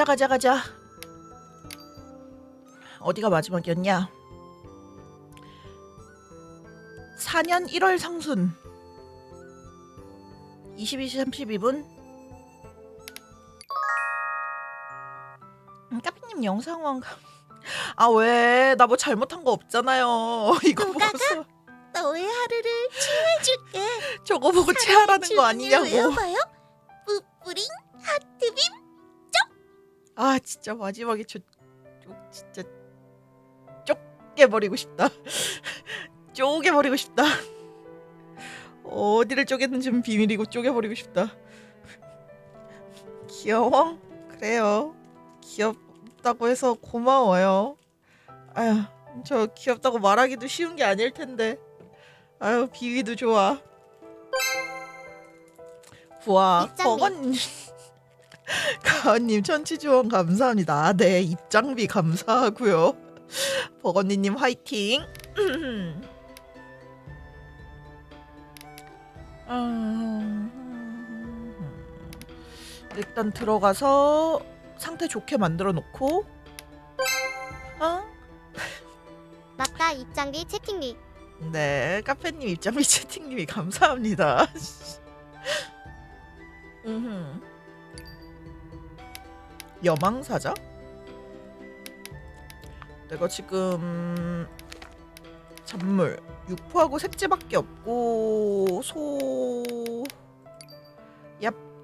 가자. 어디가 마지막이었냐? 4년 1월 상순 22시 32분. 까피님 영상왕. 아 왜? 나 뭐 잘못한 거 없잖아요. 이거 보고서 너의 하루를 치유해줄게. 저거 보고 체하라는 거 아니냐고. 외워봐요. 뿌뿌링 하트빔. 아 진짜 마지막에 진짜 쪼개버리고 싶다. 쪼개버리고 싶다. 어디를 쪼개는지는 비밀이고 쪼개버리고 싶다. 귀여워? 그래요. 귀엽다고 해서 고마워요. 아휴, 저 귀엽다고 말하기도 쉬운 게 아닐 텐데. 아유, 비위도 좋아. 부하 버건 가은님 천치지원 감사합니다. 네, 입장비 감사하고요. 버건니님 화이팅. 일단 들어가서 상태 좋게 만들어 놓고. 맞다. 입장비 채팅리. 네, 카페님 입장비 채팅님이 감사합니다. 여망사자? 내가 지금 잔물, 육포하고 색지밖에 없고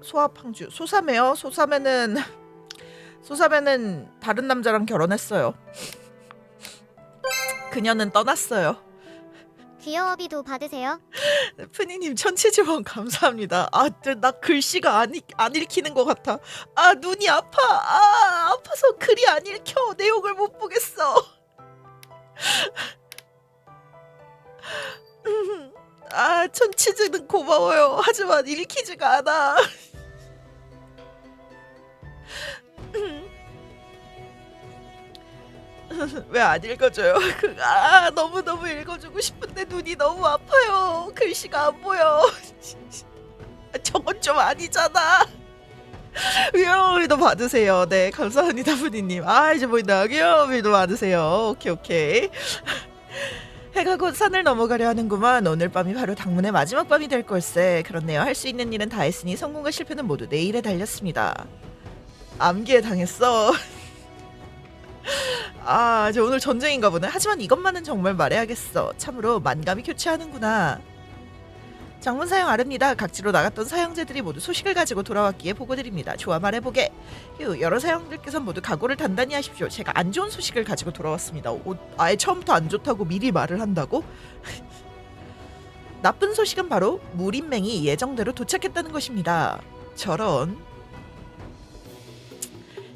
소합항주. 소사매요. 소사매는 다른 남자랑 결혼했어요. 그녀는 떠났어요. 귀여워비도 받으세요. 푸니님 천치지원 감사합니다. 아, 나 글씨가 안 읽히는 것 같아. 아, 눈이 아파. 아, 아파서 글이 안 읽혀. 내용을 못 보겠어. 아, 천치즈는 고마워요. 하지만 읽히지가 않아. 왜 안 읽어줘요? 너무 읽어주고 싶은데 눈이 너무 아파요. 글씨가 안 보여. 저건 좀 아니잖아. 위험비도 받으세요. 네, 감사합니다, 부디님. 아, 이제 보인다. 위험비도 받으세요. 오케이. 해가 곧 산을 넘어가려 하는구만. 오늘 밤이 바로 당문의 마지막 밤이 될 걸세. 그렇네요. 할 수 있는 일은 다 했으니 성공과 실패는 모두 내일에 달렸습니다. 암기에 당했어. 아, 이제 오늘 전쟁인가 보네. 하지만 이것만은 정말 말해야겠어. 참으로 만감이 교체하는구나. 장문 사형 아릅니다. 각지로 나갔던 사형제들이 모두 소식을 가지고 돌아왔기에 보고드립니다. 좋아, 말해보게. 여러 사형들께서 모두 각오를 단단히 하십시오. 제가 안 좋은 소식을 가지고 돌아왔습니다. 아예 처음부터 안 좋다고 미리 말을 한다고? 나쁜 소식은 바로 무린맹이 예정대로 도착했다는 것입니다. 저런.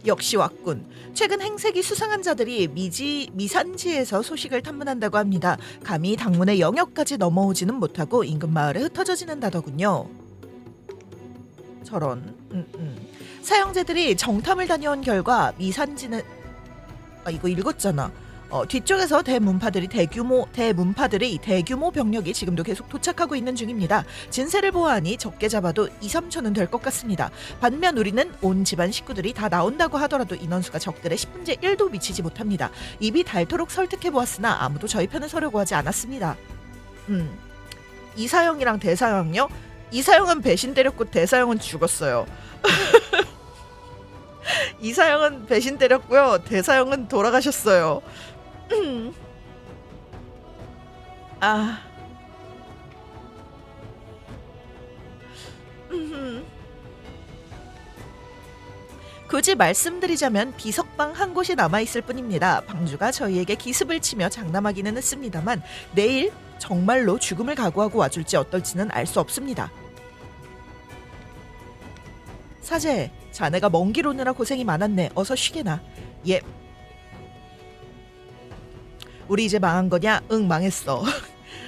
역시 왔군. 최근 행색이 수상한 자들이 미산지에서 소식을 탐문한다고 합니다. 감히 당문의 영역까지 넘어오지는 못하고 인근 마을에 흩어져 지낸다더군요. 저런. 사형제들이 정탐을 다녀온 결과 미산지는 이거 읽었잖아. 뒤쪽에서 대문파들이 대규모 병력이 지금도 계속 도착하고 있는 중입니다. 진세를 보아하니 적게 잡아도 2-3초는 될 것 같습니다. 반면 우리는 온 집안 식구들이 다 나온다고 하더라도 인원수가 적들의 10분의 1도 미치지 못합니다. 입이 닳도록 설득해보았으나 아무도 저희 편을 서려고 하지 않았습니다. 이사형이랑 대사형요? 이사형은 배신 때렸고 대사형은 죽었어요. 이사형은 배신 때렸고요. 대사형은 돌아가셨어요. 아. 굳이 말씀드리자면 비석방 한 곳이 남아있을 뿐입니다. 방주가 저희에게 기습을 치며 장담하기는 했습니다만 내일 정말로 죽음을 각오하고 와줄지 어떨지는 알 수 없습니다. 사제, 자네가 먼 길 오느라 고생이 많았네. 어서 쉬게나. 예. 우리 이제 망한 거냐? 응, 망했어.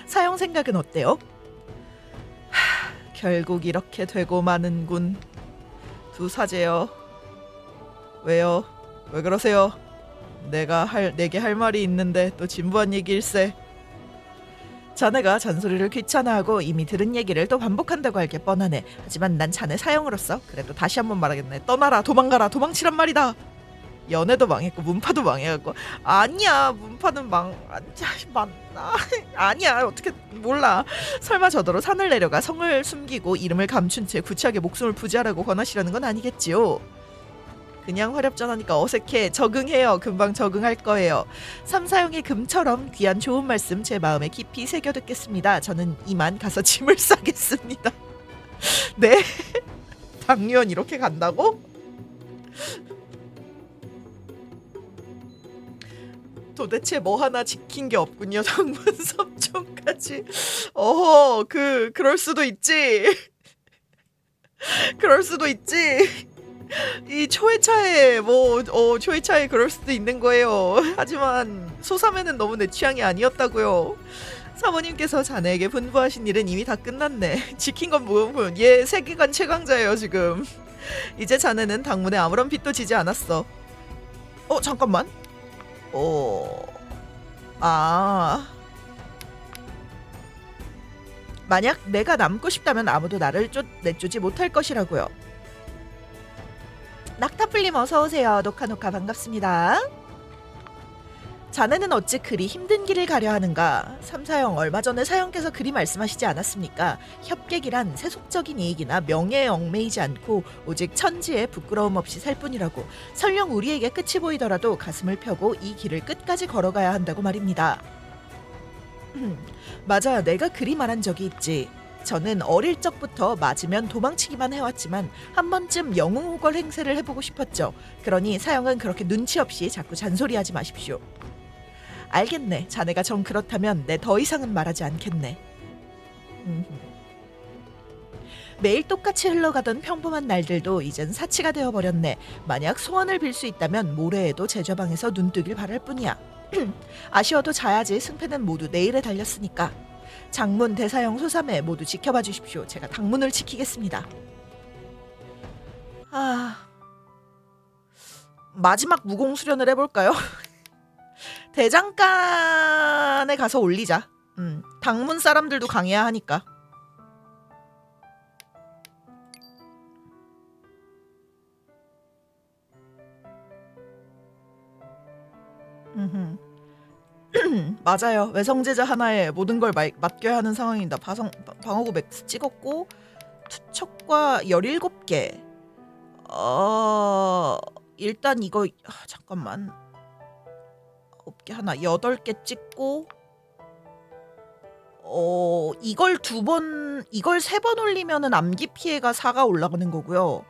사형 생각은 어때요? 결국 이렇게 되고 마는군. 두 사제요. 왜요? 왜 그러세요? 내게 할 말이 있는데 또 진부한 얘기일세. 자네가 잔소리를 귀찮아하고 이미 들은 얘기를 또 반복한다고 할 게 뻔하네. 하지만 난 자네 사형으로서 그래도 다시 한번 말하겠네. 떠나라, 도망가라, 도망치란 말이다. 연애도 망했고 문파도 망해갖고. 아니야, 문파는 맞나? 아니야, 어떻게 몰라. 설마 저더러 산을 내려가 성을 숨기고 이름을 감춘 채 구차하게 목숨을 부지하라고 권하시려는 건 아니겠지요? 그냥 화렵전하니까 어색해. 적응해요. 금방 적응할 거예요. 삼사형의 금처럼 귀한 좋은 말씀 제 마음에 깊이 새겨 듣겠습니다. 저는 이만 가서 짐을 싸겠습니다. 네? 당연 이렇게 간다고? 도대체 뭐 하나 지킨 게 없군요. 장문 삼촌까지. 그럴 수도 있지. 그럴 수도 있지. 이 초회차에 초회차에 그럴 수도 있는 거예요. 하지만 소삼회는 너무 내 취향이 아니었다고요. 사모님께서 자네에게 분부하신 일은 이미 다 끝났네. 지킨 건 뭐군. 얘 세계관 최강자예요 지금. 이제 자네는 당문에 아무런 빚도 지지 않았어. 잠깐만. 만약 내가 남고 싶다면 아무도 나를 내쫓지 못할 것이라고요. 낙타풀님 어서오세요. 녹화녹화 반갑습니다. 자네는 어찌 그리 힘든 길을 가려 하는가? 삼사형 얼마 전에 사형께서 그리 말씀하시지 않았습니까? 협객이란 세속적인 이익이나 명예에 얽매이지 않고 오직 천지에 부끄러움 없이 살 뿐이라고. 설령 우리에게 끝이 보이더라도 가슴을 펴고 이 길을 끝까지 걸어가야 한다고 말입니다. 맞아, 내가 그리 말한 적이 있지. 저는 어릴 적부터 맞으면 도망치기만 해왔지만 한 번쯤 영웅호걸 행세를 해보고 싶었죠. 그러니 사형은 그렇게 눈치 없이 자꾸 잔소리하지 마십시오. 알겠네. 자네가 정 그렇다면 내 더 이상은 말하지 않겠네. 매일 똑같이 흘러가던 평범한 날들도 이젠 사치가 되어버렸네. 만약 소원을 빌 수 있다면 모레에도 제좌방에서 눈뜨길 바랄 뿐이야. 아쉬워도 자야지. 승패는 모두 내일에 달렸으니까. 장문, 대사형, 소삼회 모두 지켜봐 주십시오. 제가 당문을 지키겠습니다. 마지막 무공수련을 해볼까요? 대장간에 가서 올리자. 당문 사람들도 강해야 하니까. 맞아요. 외성제자 하나에 모든 걸 맡겨야 하는 상황입니다. 방어구 맥스 찍었고 투척과 17개. 일단 이거 잠깐만. 9개 하나 8개 찍고 이걸 3번 올리면은 암기 피해가 4가 올라가는 거고요.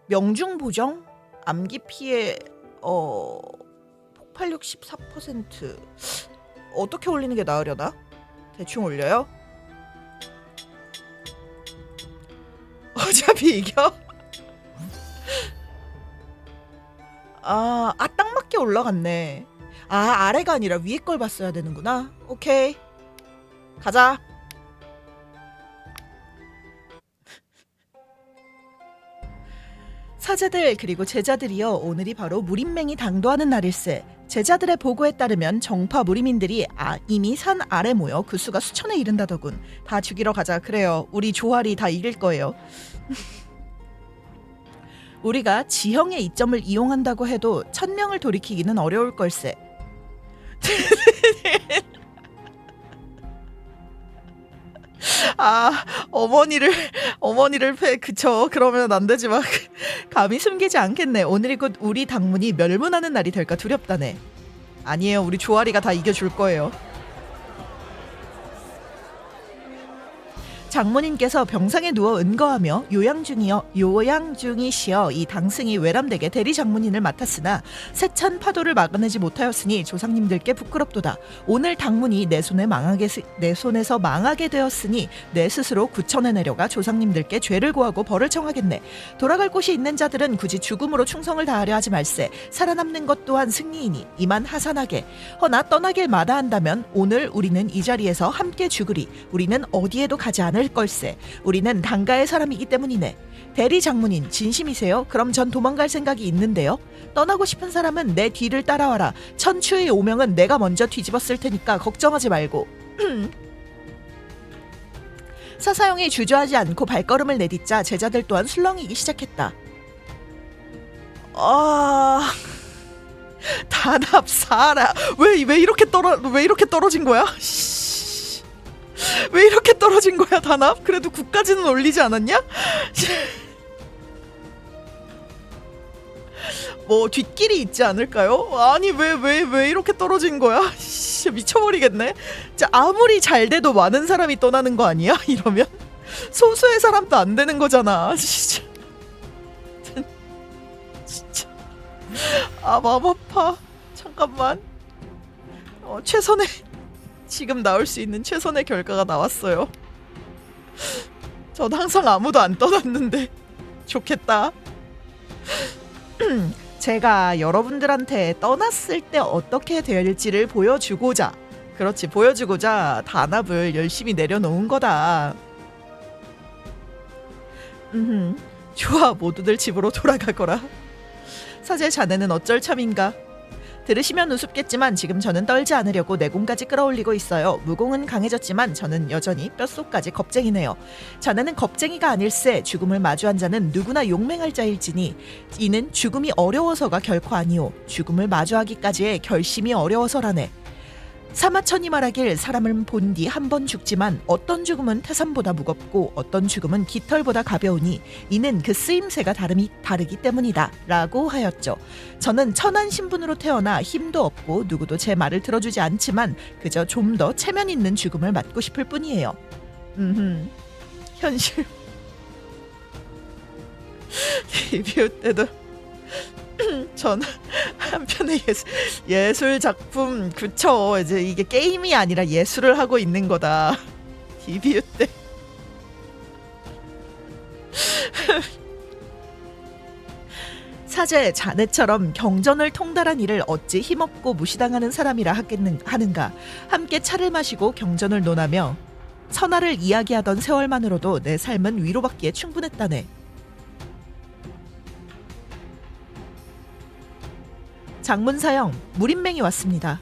명중 보정, 암기 피해 폭발력 14%. 어떻게 올리는 게 나으려나? 대충 올려요? 어차피 이겨? 딱 맞게 올라갔네. 아래가 아니라 위에 걸 봤어야 되는구나. 오케이. 가자. 사제들 그리고 제자들이여, 오늘이 바로 무림맹이 당도하는 날일세. 제자들의 보고에 따르면 정파 무림인들이 이미 산 아래 모여 그 수가 수천에 이른다더군. 다 죽이러 가자. 그래요. 우리 조활이 다 이길 거예요. 우리가 지형의 이점을 이용한다고 해도 1000명을 돌이키기는 어려울 걸세. 어머니를 그쵸. 그러면 안 되지. 막 감히 숨기지 않겠네. 오늘이 곧 우리 당문이 멸문하는 날이 될까 두렵다네. 아니에요. 우리 조아리가 다 이겨줄 거예요. 장모님께서 병상에 누워 은거하며 요양 중이시여 이 당승이 외람되게 대리 장모님을 맡았으나 세찬 파도를 막아내지 못하였으니 조상님들께 부끄럽도다. 오늘 당문이 내 손에서 망하게 되었으니 내 스스로 구천에 내려가 조상님들께 죄를 고하고 벌을 청하겠네. 돌아갈 곳이 있는 자들은 굳이 죽음으로 충성을 다하려 하지 말세. 살아남는 것 또한 승리이니 이만 하산하게. 허나 떠나길 마다한다면 오늘 우리는 이 자리에서 함께 죽으리. 우리는 어디에도 가지 않을 걸세. 우리는 당가의 사람이기 때문이네. 대리 장문인 진심이세요? 그럼 전 도망갈 생각이 있는데요. 떠나고 싶은 사람은 내 뒤를 따라와라. 천추의 오명은 내가 먼저 뒤집었을 테니까 걱정하지 말고. 사사용이 주저하지 않고 발걸음을 내딛자 제자들 또한 술렁이기 시작했다. 아... 단합 사라. 왜 이렇게 떨어진 거야? 왜 이렇게 떨어진 거야, 단합? 그래도 9까지는 올리지 않았냐? 뭐 뒷길이 있지 않을까요? 아니 왜 이렇게 떨어진 거야? 진짜 미쳐버리겠네. 진짜 아무리 잘 돼도 많은 사람이 떠나는 거 아니야? 이러면 소수의 사람도 안 되는 거잖아. 진짜. 진짜. 아, 마음 아파. 잠깐만. 최선의 지금 나올 수 있는 최선의 결과가 나왔어요. 전 항상 아무도 안 떠났는데 좋겠다. 제가 여러분들한테 떠났을 때 어떻게 될지를 보여주고자, 그렇지, 보여주고자 단합을 열심히 내려놓은 거다. 좋아, 모두들 집으로 돌아가거라. 사제 자네는 어쩔 참인가? 들으시면 우습겠지만 지금 저는 떨지 않으려고 내공까지 끌어올리고 있어요. 무공은 강해졌지만 저는 여전히 뼛속까지 겁쟁이네요. 자네는 겁쟁이가 아닐세. 죽음을 마주한 자는 누구나 용맹할 자일지니 이는 죽음이 어려워서가 결코 아니오. 죽음을 마주하기까지의 결심이 어려워서라네. 사마천이 말하길 사람을 본 뒤 한 번 죽지만 어떤 죽음은 태산보다 무겁고 어떤 죽음은 깃털보다 가벼우니 이는 그 쓰임새가 다르기 때문이다 라고 하였죠. 저는 천한 신분으로 태어나 힘도 없고 누구도 제 말을 들어주지 않지만 그저 좀 더 체면 있는 죽음을 맞고 싶을 뿐이에요. 현실. 리뷰 때도 저는 한편의 예술 작품, 그쵸, 이제 이게 게임이 아니라 예술을 하고 있는 거다. 디뷰 때 사제 자네처럼 경전을 통달한 이를 어찌 힘없고 무시당하는 사람이라 하는가. 함께 차를 마시고 경전을 논하며 선화를 이야기하던 세월만으로도 내 삶은 위로받기에 충분했다네. 장문사형, 무린맹이 왔습니다.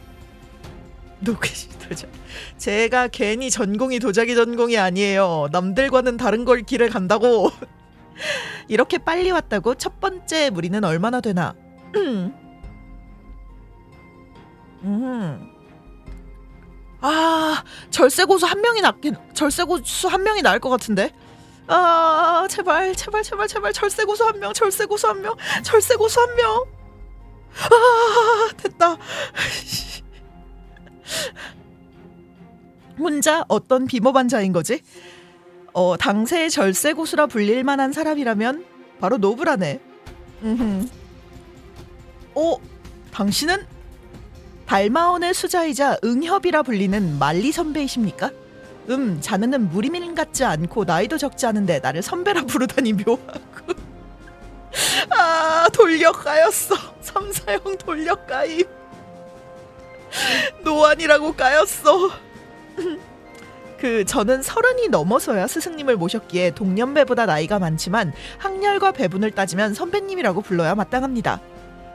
노크시 도작. 제가 괜히 전공이 도자기 전공이 아니에요. 남들과는 다른 걸 길을 간다고. 이렇게 빨리 왔다고 첫 번째 무리는 얼마나 되나? 아, 절세고수 한 명이 나을 것 같은데. 아, 제발 절세고수 한 명. 아, 됐다. 혼자 어떤 비모반자인 거지? 당세의 절세고수라 불릴 만한 사람이라면 바로 노브라네. 당신은 달마원의 수자이자 응협이라 불리는 말리 선배이십니까? 자네는 무리민 같지 않고 나이도 적지 않은데 나를 선배라 부르다니 묘하고. 아, 돌려까였어. 삼사형 돌려까임. 노안이라고 까였어. 저는 30이 넘어서야 스승님을 모셨기에 동년배보다 나이가 많지만 학렬과 배분을 따지면 선배님이라고 불러야 마땅합니다.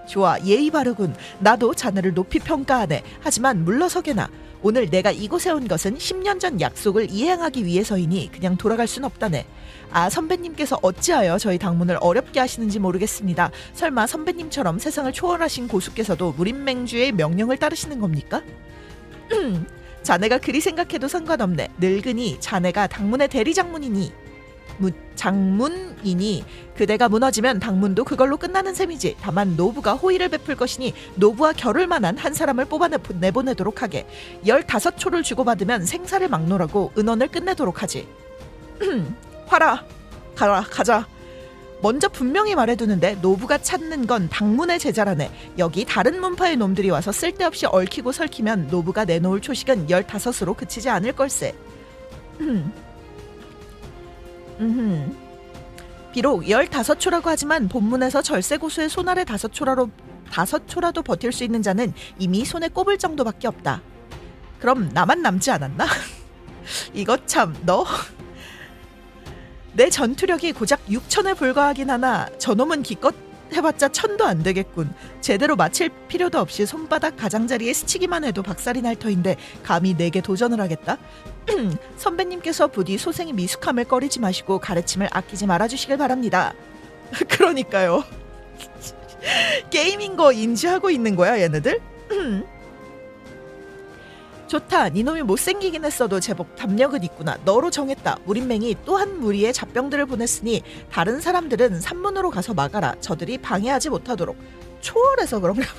좋아, 예의 바르군. 나도 자네를 높이 평가하네. 하지만 물러서게나. 오늘 내가 이곳에 온 것은 10년 전 약속을 이행하기 위해서이니 그냥 돌아갈 순 없다네. 아, 선배님께서 어찌하여 저희 당문을 어렵게 하시는지 모르겠습니다. 설마 선배님처럼 세상을 초월하신 고수께서도 무린맹주의 명령을 따르시는 겁니까? 자네가 그리 생각해도 상관없네. 늙으니 자네가 당문의 대리장문이니 장문이니 그대가 무너지면 당문도 그걸로 끝나는 셈이지. 다만 노부가 호의를 베풀 것이니 노부와 겨룰 만한 한 사람을 내보내도록 하게. 15초를 주고받으면 생사를 막론하고 은원을 끝내도록 하지. 화라, 가자. 먼저 분명히 말해두는데 노부가 찾는 건 당문의 제자라네. 여기 다른 문파의 놈들이 와서 쓸데없이 얽히고 설키면 노부가 내놓을 초식은 15으로 그치지 않을 걸세. 비록 15초라고 하지만 본문에서 절세고수의 손 아래 5초라도 버틸 수 있는 자는 이미 손에 꼽을 정도밖에 없다. 그럼 나만 남지 않았나? 이거 참, 내 전투력이 고작 6천에 불과하긴 하나 저놈은 기껏 해봤자 1000도 안 되겠군. 제대로 맞힐 필요도 없이 손바닥 가장자리에 스치기만 해도 박살이 날 터인데 감히 내게 도전을 하겠다? 선배님께서 부디 소생의 미숙함을 꺼리지 마시고 가르침을 아끼지 말아주시길 바랍니다. 그러니까요. 게임인 거 인지하고 있는 거야 얘네들? 좋다. 니놈이 못생기긴 했어도 제법 담력은 있구나. 너로 정했다. 무린맹이 또 한 무리의 잡병들을 보냈으니 다른 사람들은 산문으로 가서 막아라. 저들이 방해하지 못하도록. 초월해서 그런가 봐.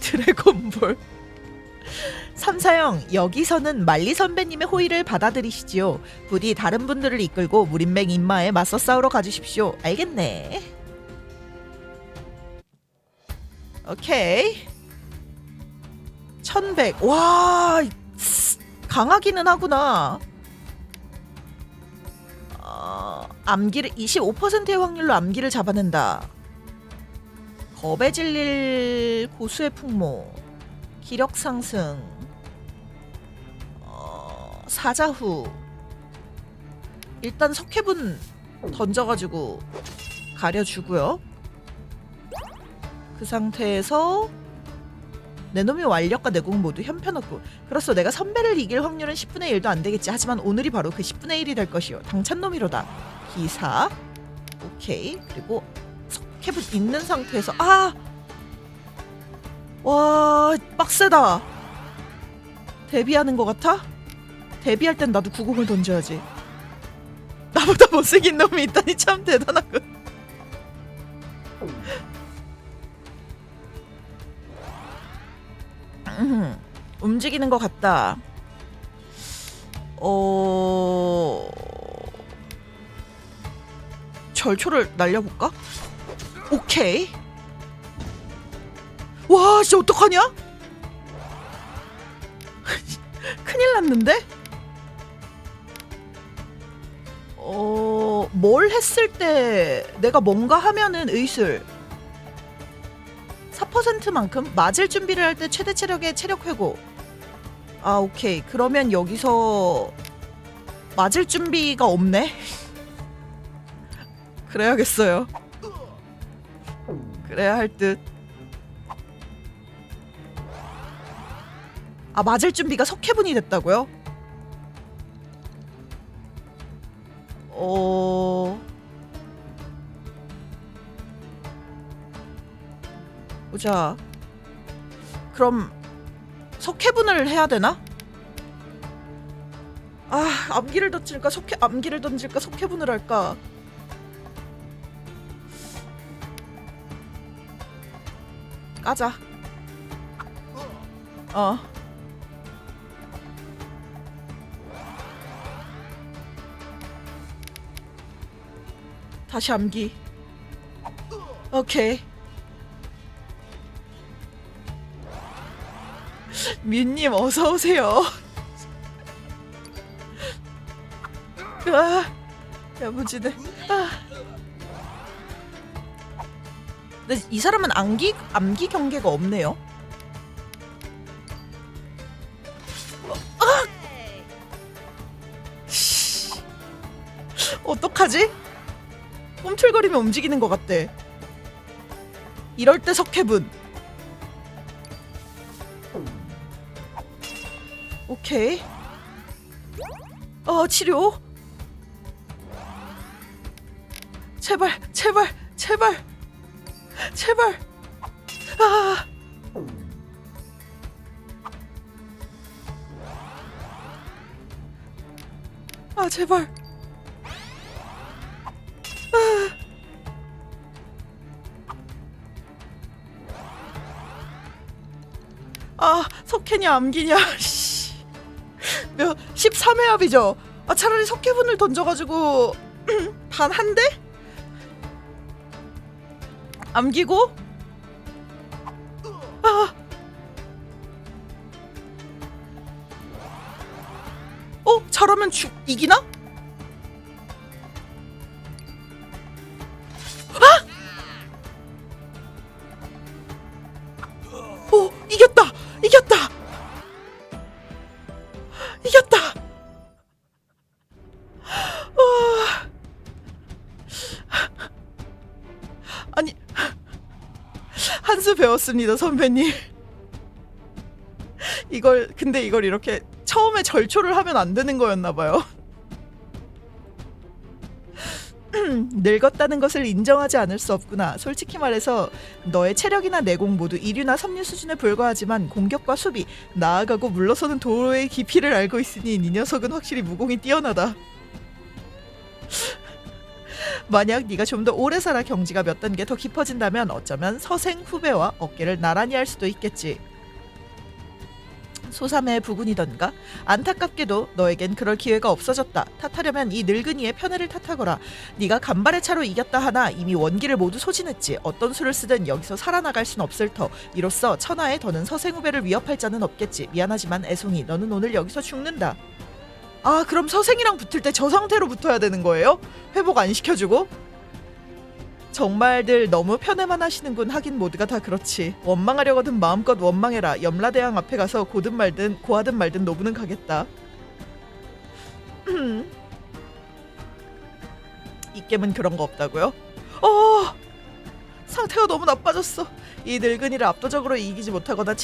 드래곤볼. 삼사형, 여기서는 말리 선배님의 호의를 받아들이시지요. 부디 다른 분들을 이끌고 무린맹 인마에 맞서 싸우러 가주십시오. 알겠네. 오케이. 1100. 와, 강하기는 하구나. 암기를 25%의 확률로 암기를 잡아낸다. 겁에 질릴 고수의 풍모, 기력 상승, 사자후. 일단 석회분 던져가지고 가려주고요. 그 상태에서 내 놈의 완력과 내공 모두 현편없고. 그렇소. 내가 선배를 이길 확률은 10분의 1도 안 되겠지. 하지만 오늘이 바로 그 10분의 1이 될 것이요. 당찬 놈이로다. 기사. 오케이. 그리고 석회분 있는 상태에서 와, 빡세다. 데뷔하는 것 같아? 데뷔할 땐 나도 구공을 던져야지. 나보다 못생긴 놈이 있다니 참 대단하군. 움직이는 것 같다. 절초를 날려볼까? 오케이. 와, 진짜 어떡하냐? 큰일 났는데? 뭘 했을 때 내가 뭔가 하면은 의술 4%만큼 맞을 준비를 할 때 최대 체력의 체력 회복. 오케이. 그러면 여기서 맞을 준비가 없네. 그래야겠어요. 그래야 할 듯. 맞을 준비가 석회분이 됐다고요? 보자. 그럼 석회분을 해야 되나? 암기를 던질까 암기를 던질까 석회분을 할까? 까자. 다시 암기. 오케이. 뮤님 어서 오세요. 야무지네. 근데 이 사람은 암기 경계가 없네요. 어떡하지? 꿈틀거리며 움직이는 것 같대. 이럴 때 석회분. 오케이. 치료. 제발. 제발. 석회냐 암기냐. 13회 합이죠. 차라리 석회분을 던져가지고 단 한 대? 암기고? 잘하면 이기나? 이겼다. 한 수 배웠습니다, 선배님. 근데 이걸 이렇게 처음에 절초를 하면 안 되는 거였나 봐요. 늙었다는 것을 인정하지 않을 수 없구나. 솔직히 말해서 너의 체력이나 내공 모두 이류나 삼류 수준에 불과하지만 공격과 수비, 나아가고 물러서는 도로의 깊이를 알고 있으니 네 녀석은 확실히 무공이 뛰어나다. 만약 네가 좀 더 오래 살아 경지가 몇 단계 더 깊어진다면 어쩌면 서생 후배와 어깨를 나란히 할 수도 있겠지. 소삼의 부군이던가? 안타깝게도 너에겐 그럴 기회가 없어졌다. 탓하려면 이 늙은이의 편애를 탓하거라. 네가 간발의 차로 이겼다 하나 이미 원기를 모두 소진했지. 어떤 수를 쓰든 여기서 살아나갈 순 없을 터. 이로써 천하에 더는 서생 후배를 위협할 자는 없겠지. 미안하지만 애송이 너는 오늘 여기서 죽는다. 아, 그럼 서생이랑 붙을 때 저 상태로 붙어야 되는 거예요? 회복 안 시켜주고? 정말들 너무 편애만 하시는군. 하긴 모두가 다 그렇지. 원망하려거든 마음껏 원망해라. 염라대왕 앞에 가서 고든 말든 고하든 말든 노부는 가겠다. 이 게임은 그런 거 없다고요? 상태가 너무 나빠졌어. 이 늙은이를 압도적으로 이기지 못하거나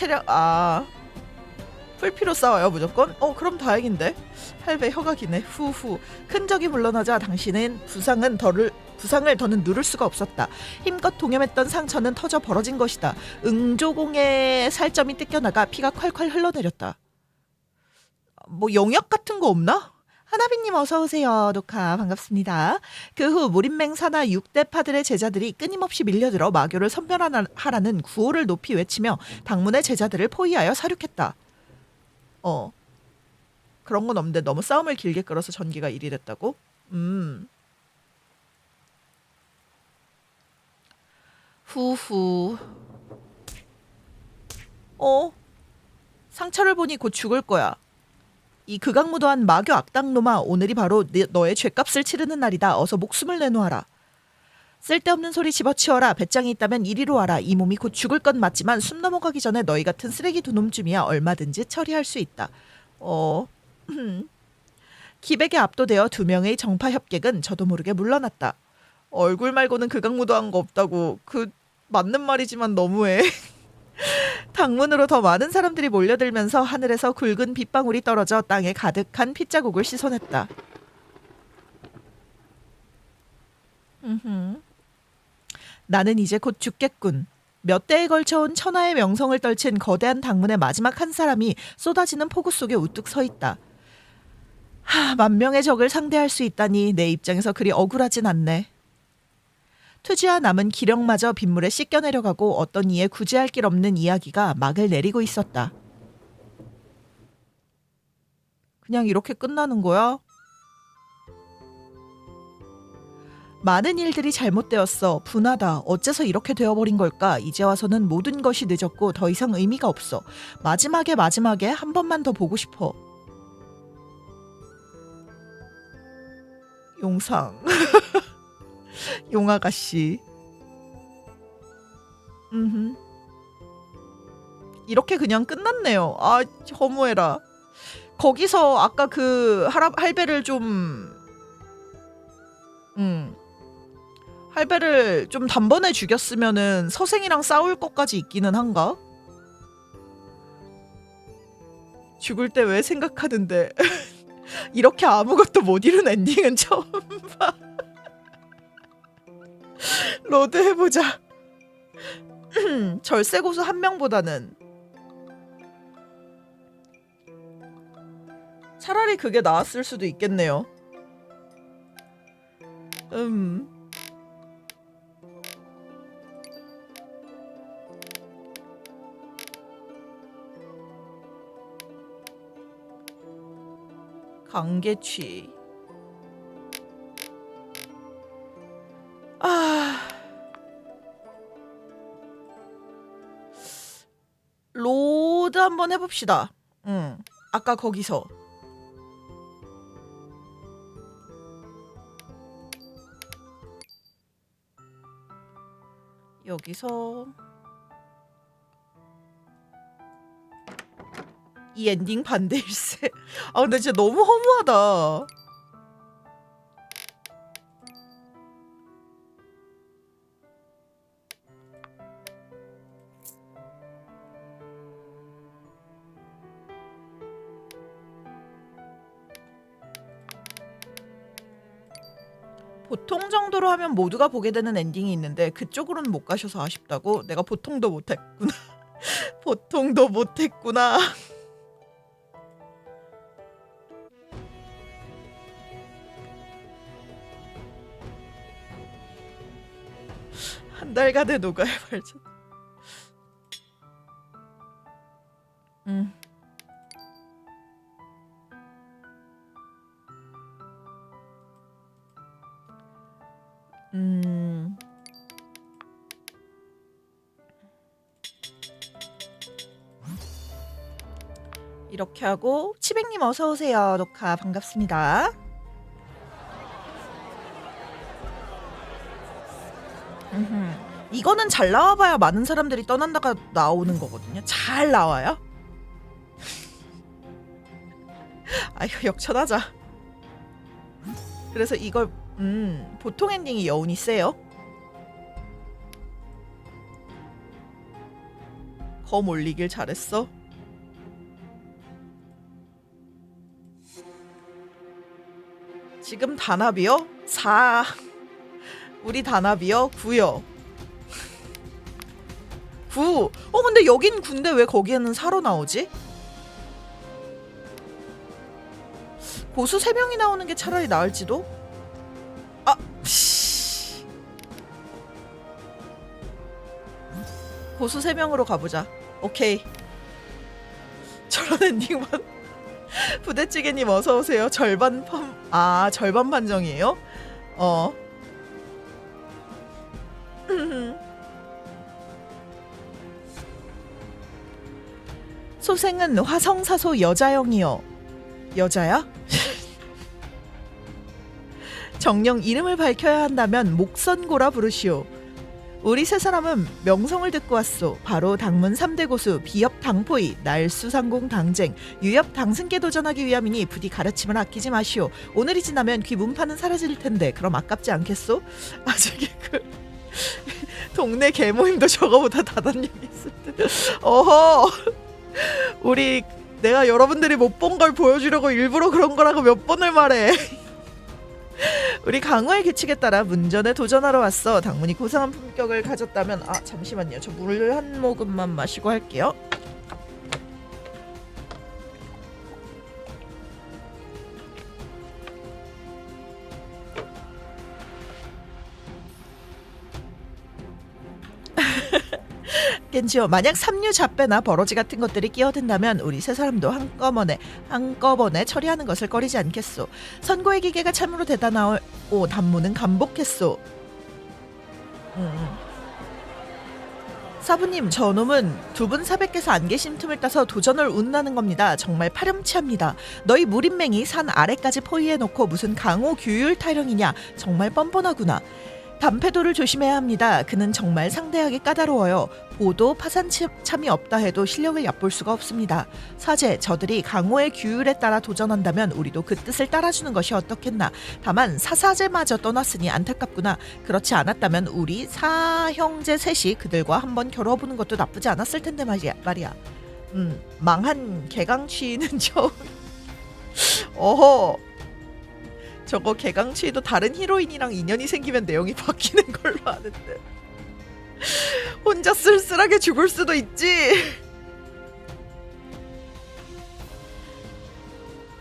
풀피로 싸워요 무조건? 그럼 다행인데. 할배 혀가 기네. 후후. 큰 적이 물러나자 당신은 부상을 더는 누를 수가 없었다. 힘껏 동염했던 상처는 터져 벌어진 것이다. 응조공의 살점이 뜯겨나가 피가 콸콸 흘러내렸다. 뭐 영약 같은 거 없나? 하나비님 어서오세요. 녹화 반갑습니다. 그 후 무림맹 산하 6대 파들의 제자들이 끊임없이 밀려들어 마교를 선별하라는 구호를 높이 외치며 당문의 제자들을 포위하여 사륙했다. 그런 건 없는데 너무 싸움을 길게 끌어서 전기가 1이 됐다고? 후후. 상처를 보니 곧 죽을 거야. 이 극악무도한 마교 악당놈아, 오늘이 바로 너의 죄값을 치르는 날이다. 어서 목숨을 내놓아라. 쓸데없는 소리 집어치워라. 배짱이 있다면 이리로 와라. 이 몸이 곧 죽을 건 맞지만 숨 넘어가기 전에 너희 같은 쓰레기 두 놈쯤이야 얼마든지 처리할 수 있다. 기백에 압도되어 두 명의 정파 협객은 저도 모르게 물러났다. 얼굴 말고는 극악무도한 거 없다고. 맞는 말이지만 너무해. 당문으로 더 많은 사람들이 몰려들면서 하늘에서 굵은 빗방울이 떨어져 땅에 가득한 핏자국을 씻어냈다. 나는 이제 곧 죽겠군. 몇 대에 걸쳐온 천하의 명성을 떨친 거대한 당문의 마지막 한 사람이 쏟아지는 폭우 속에 우뚝 서 있다. 만명의 적을 상대할 수 있다니 내 입장에서 그리 억울하진 않네. 투지와 남은 기력마저 빗물에 씻겨 내려가고 어떤 이에 구제할 길 없는 이야기가 막을 내리고 있었다. 그냥 이렇게 끝나는 거야? 많은 일들이 잘못되었어. 분하다. 어째서 이렇게 되어버린 걸까? 이제 와서는 모든 것이 늦었고 더 이상 의미가 없어. 마지막에 한 번만 더 보고 싶어. 용상. 용아가씨. 이렇게 그냥 끝났네요. 아, 허무해라. 거기서 아까 그 할배를 좀 할배를 좀 단번에 죽였으면은 서생이랑 싸울 것까지 있기는 한가? 죽을 때 왜 생각하는데 이렇게 아무것도 못 이룬 엔딩은 처음 봐. 로드 해보자. 절세고수 한 명보다는 차라리 그게 나았을 수도 있겠네요. 강계취. 로드 한번 해봅시다. 아까 거기서 여기서 이 엔딩 반대일세. 아 근데 진짜 너무 허무하다. 보통 정도로 하면 모두가 보게 되는 엔딩이 있는데 그쪽으로는 못 가셔서 아쉽다고? 내가 보통도 못했구나. 보통도 못했구나. 한 달간의 노가의 발전. 음. 이렇게 하고 치백님 어서 오세요. 녹화 반갑습니다. 이거는 잘 나와봐야 많은 사람들이 떠난다가 나오는 거거든요. 잘 나와요? 아유 역전하자. 그래서 이걸 보통 엔딩이 여운이 세요. 검 올리길 잘했어. 지금 단합이요? 4. 우리 단합이요? 9요. 9. 근데 여긴 9인데 왜 거기에는 4로 나오지? 고수 3명이 나오는 게 차라리 나을지도? 아! 고수 3명으로 가보자. 오케이. 저런 엔딩만. 부대찌개님 어서오세요. 절반 판정이에요? 소생은 화성사소 여자형이요. 여자야? 정령 이름을 밝혀야 한다면 목선고라 부르시오. 우리 세 사람은 명성을 듣고 왔소. 바로 당문 3대 고수 비협 당포이 날수상공 당쟁 유협 당승께 도전하기 위함이니 부디 가르침을 아끼지 마시오. 오늘이 지나면 귀 문파는 사라질 텐데 그럼 아깝지 않겠소? 저게 동네 개모임도 저거보다 다단력이 있을 듯. 어허. 우리 내가 여러분들이 못 본 걸 보여주려고 일부러 그런 거라고 몇 번을 말해. 우리 강호의 규칙에 따라 문전에 도전하러 왔어. 당문이 고상한 품격을 가졌다면 잠시만요. 저 물 한 모금만 마시고 할게요. 겐지요. 만약 삼류 잡배나 버러지 같은 것들이 끼어든다면 우리 세 사람도 한꺼번에 처리하는 것을 꺼리지 않겠소. 선고의 기계가 참으로 대단하오. 단무는 감복했소. 사부님 저놈은 두 분 사백께서 안 계신 틈을 따서 도전을 운운하는 겁니다. 정말 파렴치합니다. 너희 무린맹이 산 아래까지 포위해놓고 무슨 강호 규율 타령이냐. 정말 뻔뻔하구나. 담패도를 조심해야 합니다. 그는 정말 상대하기 까다로워요. 보도 파산 참이 없다 해도 실력을 얕볼 수가 없습니다. 사제 저들이 강호의 규율에 따라 도전한다면 우리도 그 뜻을 따라주는 것이 어떻겠나. 다만 사사제마저 떠났으니 안타깝구나. 그렇지 않았다면 우리 사형제 셋이 그들과 한번 겨뤄보는 것도 나쁘지 않았을 텐데 말이야. 망한 개강취는 좀 어허. 저거 개강취도 다른 히로인이랑 인연이 생기면 내용이 바뀌는 걸로 아는데 혼자 쓸쓸하게 죽을 수도 있지.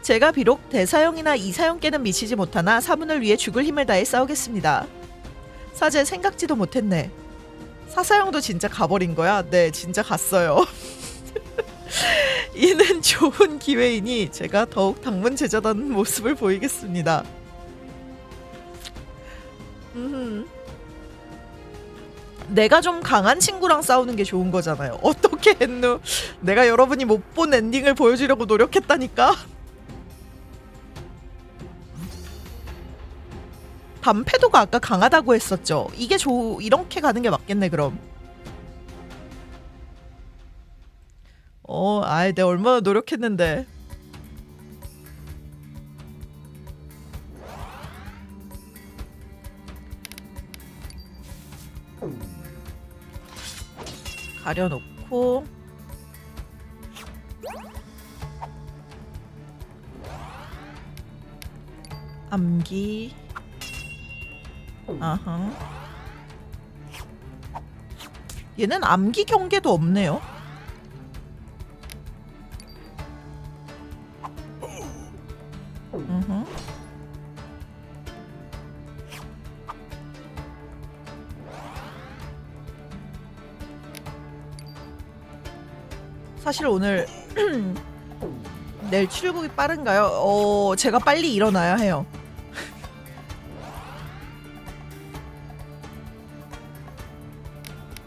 제가 비록 대사형이나 이사형께는 미치지 못하나 사문을 위해 죽을 힘을 다해 싸우겠습니다. 사제 생각지도 못했네. 사사형도 진짜 가버린 거야? 네 진짜 갔어요. 이는 좋은 기회이니 제가 더욱 당문 제자다는 모습을 보이겠습니다. 내가 좀 강한 친구랑 싸우는 게 좋은 거잖아요. 어떻게 했누? 내가 여러분이 못 본 엔딩을 보여주려고 노력했다니까. 담패도가 아까 강하다고 했었죠. 이게 이렇게 가는 게 맞겠네 그럼. 내가 얼마나 노력했는데. 가려놓고 암기 아하. 얘는 암기 경계도 없네요. 사실 오늘 내일 출국이 빠른가요? 제가 빨리 일어나야 해요.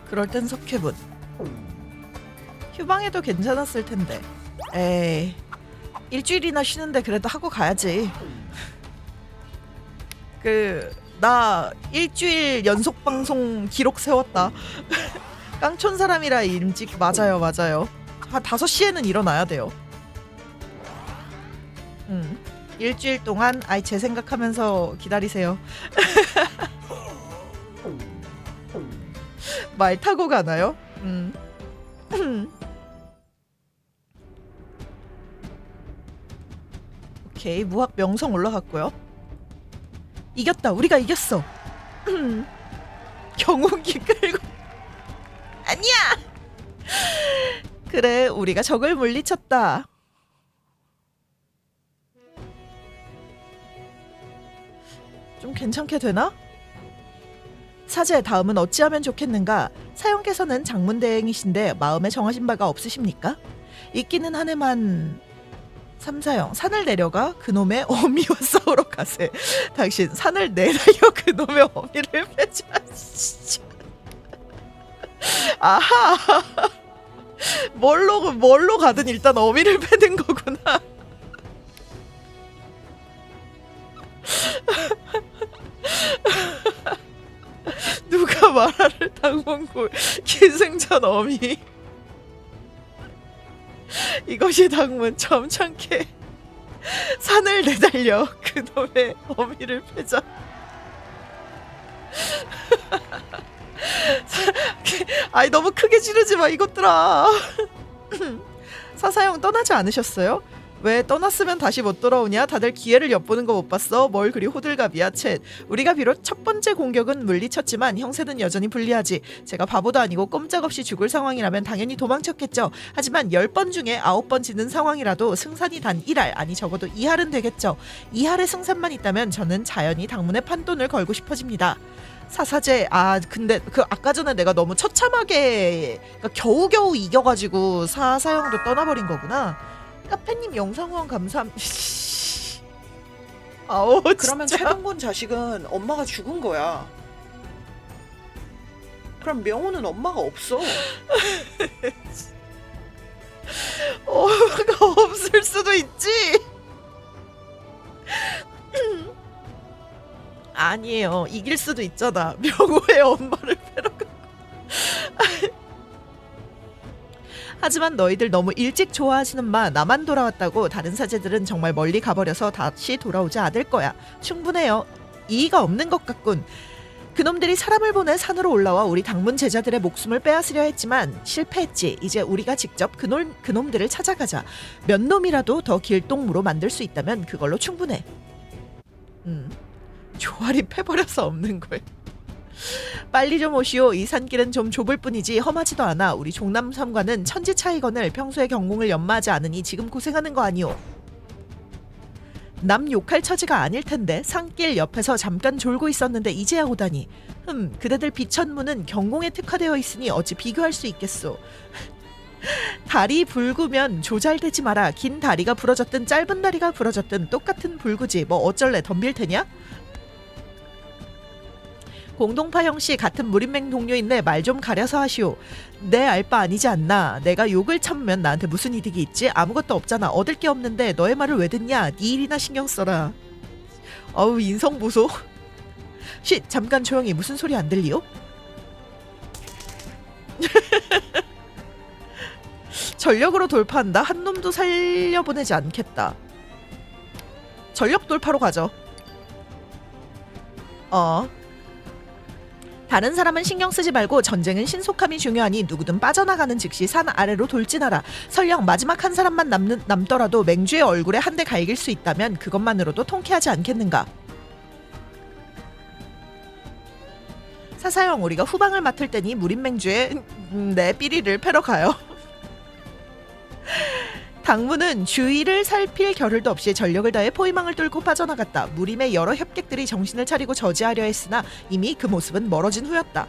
그럴 땐 석회분. 휴방해도 괜찮았을 텐데. 에이, 일주일이나 쉬는데 그래도 하고 가야지. 나 일주일 연속 방송 기록 세웠다. 깡촌 사람이라 일찍 맞아요. 한 5시에는 일어나야 돼요. 일주일 동안 제 생각하면서 기다리세요. 말 타고 가나요? 오케이, 무학 명성 올라갔고요. 이겼다. 우리가 이겼어. 경운기 끌고. 아니야. 그래, 우리가 적을 물리쳤다. 좀 괜찮게 되나? 사제, 다음은 어찌하면 좋겠는가? 사형께서는 장문대행이신데 마음에 정하신 바가 없으십니까? 있기는 하네만. 삼사형, 산을 내려가 그놈의 어미와 싸우러 가세. 당신 산을 내달려 그놈의 어미를 패자. 아하. 뭘로 가든 일단 어미를 패는 거구나. 누가 말하를 당문골 기승전 어미. 이것이 당문 점잖게 산을 내달려 그놈의 어미를 패자. 아이, 너무 크게 지르지 마 이것들아. 사사형 떠나지 않으셨어요? 왜 떠났으면 다시 못 돌아오냐? 다들 기회를 엿보는 거 못 봤어? 뭘 그리 호들갑이야 챗. 우리가 비록 첫 번째 공격은 물리쳤지만 형세는 여전히 불리하지. 제가 바보도 아니고 꼼짝없이 죽을 상황이라면 당연히 도망쳤겠죠. 하지만 10번 중에 9번 지는 상황이라도 승산이 단 1할, 아니 적어도 2할은 되겠죠. 2할의 승산만 있다면 저는 자연히 당문에 판돈을 걸고 싶어집니다. 사사제, 근데 아까 전에 내가 너무 처참하게, 그러니까 겨우겨우 이겨가지고 사사형도 떠나버린 거구나. 카페님 영상 후원 감사합니다. 아우, 그러면 진짜. 최동곤 자식은 엄마가 죽은 거야. 그럼 명호는 엄마가 없어. 엄마가 없을 수도 있지. 아니에요, 이길 수도 있잖아. 명호의 엄마를 패러가. 하지만 너희들 너무 일찍 좋아하시는 마. 나만 돌아왔다고 다른 사제들은 정말 멀리 가버려서 다시 돌아오지 않을 거야. 충분해요. 이의가 없는 것 같군. 그놈들이 사람을 보내 산으로 올라와 우리 당문 제자들의 목숨을 빼앗으려 했지만 실패했지. 이제 우리가 직접 그놈들을 찾아가자. 몇 놈이라도 더 길동무로 만들 수 있다면 그걸로 충분해. 조알이 패버려서 없는 거예요. 빨리 좀 오시오. 이 산길은 좀 좁을 뿐이지 험하지도 않아. 우리 종남삼관은 천지 차이건을 평소에 경공을 연마하지 않으니 지금 고생하는 거 아니오. 남 욕할 처지가 아닐 텐데. 산길 옆에서 잠깐 졸고 있었는데 이제야 오다니. 그대들 비천무는 경공에 특화되어 있으니 어찌 비교할 수 있겠소. 다리 붉으면 조잘되지 마라. 긴 다리가 부러졌든 짧은 다리가 부러졌든 똑같은 불구지. 뭐 어쩔래, 덤빌 테냐? 공동파 형씨, 같은 무림맹 동료인데 말 좀 가려서 하시오. 내 알 바 아니지 않나. 내가 욕을 참으면 나한테 무슨 이득이 있지? 아무것도 없잖아. 얻을 게 없는데 너의 말을 왜 듣냐? 네 일이나 신경 써라. 어우, 인성 보소. 쉿, 잠깐 조용히. 무슨 소리 안 들리요? 전력으로 돌파한다? 한 놈도 살려보내지 않겠다. 전력 돌파로 가죠. 다른 사람은 신경 쓰지 말고 전쟁은 신속함이 중요하니 누구든 빠져나가는 즉시 산 아래로 돌진하라. 설령 마지막 한 사람만 남더라도 맹주의 얼굴에 한 대 갈길 수 있다면 그것만으로도 통쾌하지 않겠는가. 사사형 우리가 후방을 맡을 때니 무림맹주에 내 삐리를 패러 가요. 당무는 주위를 살필 겨를도 없이 전력을 다해 포위망을 뚫고 빠져나갔다. 무림의 여러 협객들이 정신을 차리고 저지하려 했으나 이미 그 모습은 멀어진 후였다.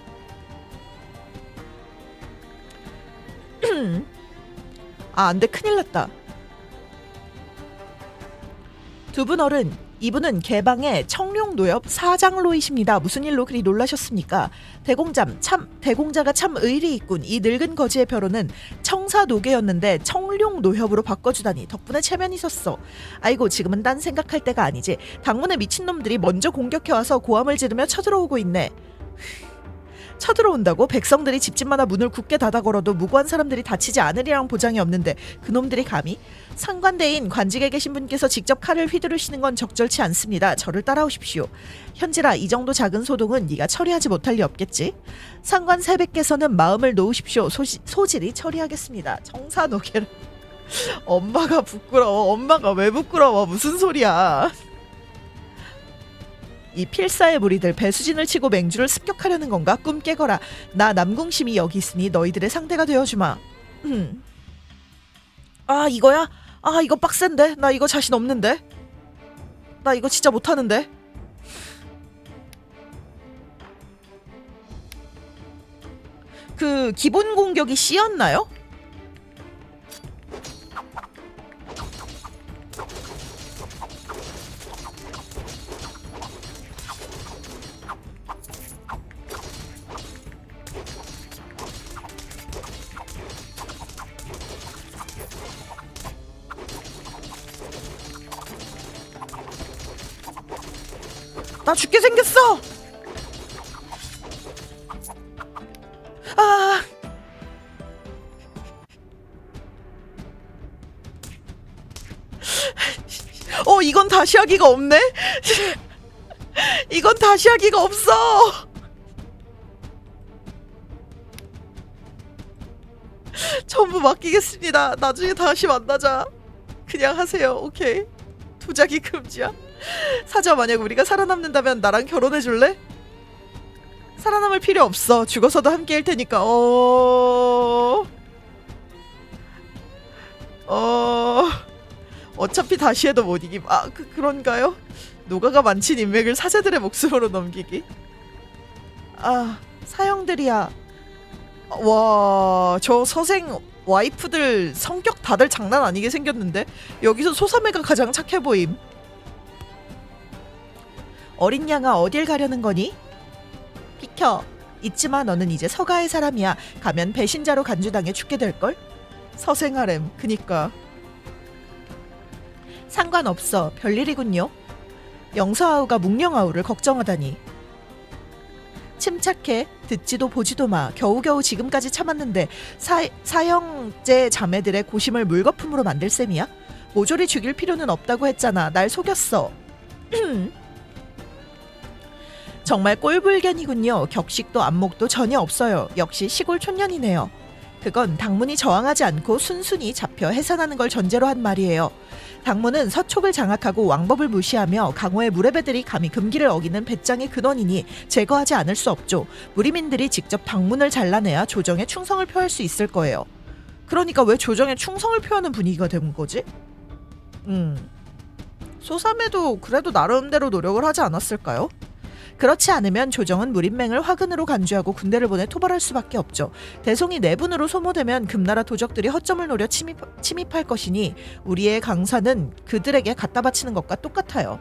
아, 안돼, 큰일 났다. 두 분 어른, 이분은 개방의 청룡노엽 사장로이십니다. 무슨 일로 그리 놀라셨습니까? 대공자가 참 의리 있군. 이 늙은 거지의 벼로는 청사노계였는데 청룡노협으로 바꿔주다니 덕분에 체면이 섰어. 아이고, 지금은 딴 생각할 때가 아니지. 당문의 미친놈들이 먼저 공격해와서 고함을 지르며 쳐들어오고 있네. 쳐들어온다고? 백성들이 집집마다 문을 굳게 닫아 걸어도 무고한 사람들이 다치지 않으리랑 보장이 없는데 그놈들이 감히? 상관대인 관직에 계신 분께서 직접 칼을 휘두르시는 건 적절치 않습니다. 저를 따라오십시오. 현지라, 이 정도 작은 소동은 네가 처리하지 못할 리 없겠지? 상관 세백께서는 마음을 놓으십시오. 소질이 처리하겠습니다. 청사노계를. 엄마가 부끄러워. 엄마가 왜 부끄러워. 무슨 소리야. 이 필사의 무리들 배수진을 치고 맹주를 습격하려는 건가? 꿈 깨거라. 나 남궁심이 여기 있으니 너희들의 상대가 되어주마. 아, 이거야? 아, 이거 빡센데? 나 이거 자신 없는데? 나 이거 진짜 못하는데? 그 기본 공격이 C였나요? 나 죽게 생겼어. 아. 이건 다시 하기가 없네. 이건 다시 하기가 없어. 전부 맡기겠습니다. 나중에 다시 만나자. 그냥 하세요. 오케이. 도자기 금지야. 사자, 만약 우리가 살아남는다면 나랑 결혼해 줄래? 살아남을 필요 없어. 죽어서도 함께일 테니까. 어차피 다시 해도 못 이김. 아, 그런가요? 노가가 만친 인맥을 사자들의 목숨으로 넘기기. 아, 사형들이야. 와, 저 서생 와이프들 성격 다들 장난 아니게 생겼는데 여기서 소사매가 가장 착해 보임. 어린 양아, 어딜 가려는 거니? 비켜. 잊지마, 너는 이제 서가의 사람이야. 가면 배신자로 간주당해 죽게 될걸? 서생하렘. 그니까. 상관없어. 별일이군요. 영서아우가 묵령아우를 걱정하다니. 침착해. 듣지도 보지도 마. 겨우겨우 지금까지 참았는데 사형제 자매들의 고심을 물거품으로 만들 셈이야? 모조리 죽일 필요는 없다고 했잖아. 날 속였어. 정말 꼴불견이군요. 격식도 안목도 전혀 없어요. 역시 시골 촌년이네요. 그건 당문이 저항하지 않고 순순히 잡혀 해산하는 걸 전제로 한 말이에요. 당문은 서촉을 장악하고 왕법을 무시하며 강호의 무례배들이 감히 금기를 어기는 배짱의 근원이니 제거하지 않을 수 없죠. 무리민들이 직접 당문을 잘라내야 조정에 충성을 표할 수 있을 거예요. 그러니까 왜 조정에 충성을 표하는 분위기가 된 거지? 소삼에도 그래도 나름대로 노력을 하지 않았을까요? 그렇지 않으면 조정은 무림맹을 화근으로 간주하고 군대를 보내 토벌할 수밖에 없죠. 대송이 내분으로 소모되면 금나라 도적들이 허점을 노려 침입할 것이니 우리의 강사는 그들에게 갖다 바치는 것과 똑같아요.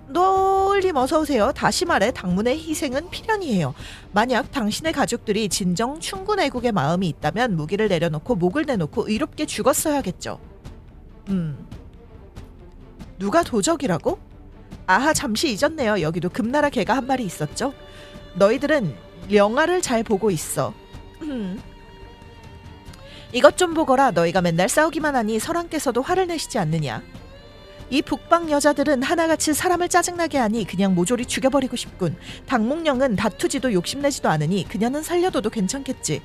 노을님 어서오세요. 다시 말해 당문의 희생은 필연이에요. 만약 당신의 가족들이 진정 충군 애국의 마음이 있다면 무기를 내려놓고 목을 내놓고 의롭게 죽었어야겠죠. 누가 도적이라고? 아하, 잠시 잊었네요. 여기도 금나라 개가 한 마리 있었죠. 너희들은 영화를 잘 보고 있어. 이것 좀 보거라. 너희가 맨날 싸우기만 하니 설왕께서도 화를 내시지 않느냐. 이 북방 여자들은 하나같이 사람을 짜증나게 하니 그냥 모조리 죽여버리고 싶군. 당목령은 다투지도 욕심내지도 않으니 그녀는 살려둬도 괜찮겠지.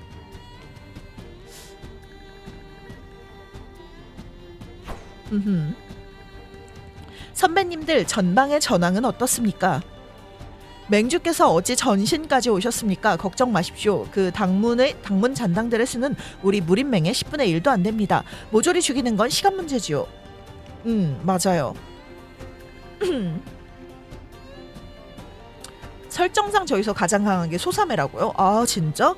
선배님들, 전방의 전황은 어떻습니까? 맹주께서 어찌 전신까지 오셨습니까? 걱정 마십시오. 그 당문 잔당들의 수는 우리 무림맹의 10분의 1도 안 됩니다. 모조리 죽이는 건 시간 문제지요. 맞아요. 설정상 저기서 가장 강한 게 소사매라고요? 아 진짜?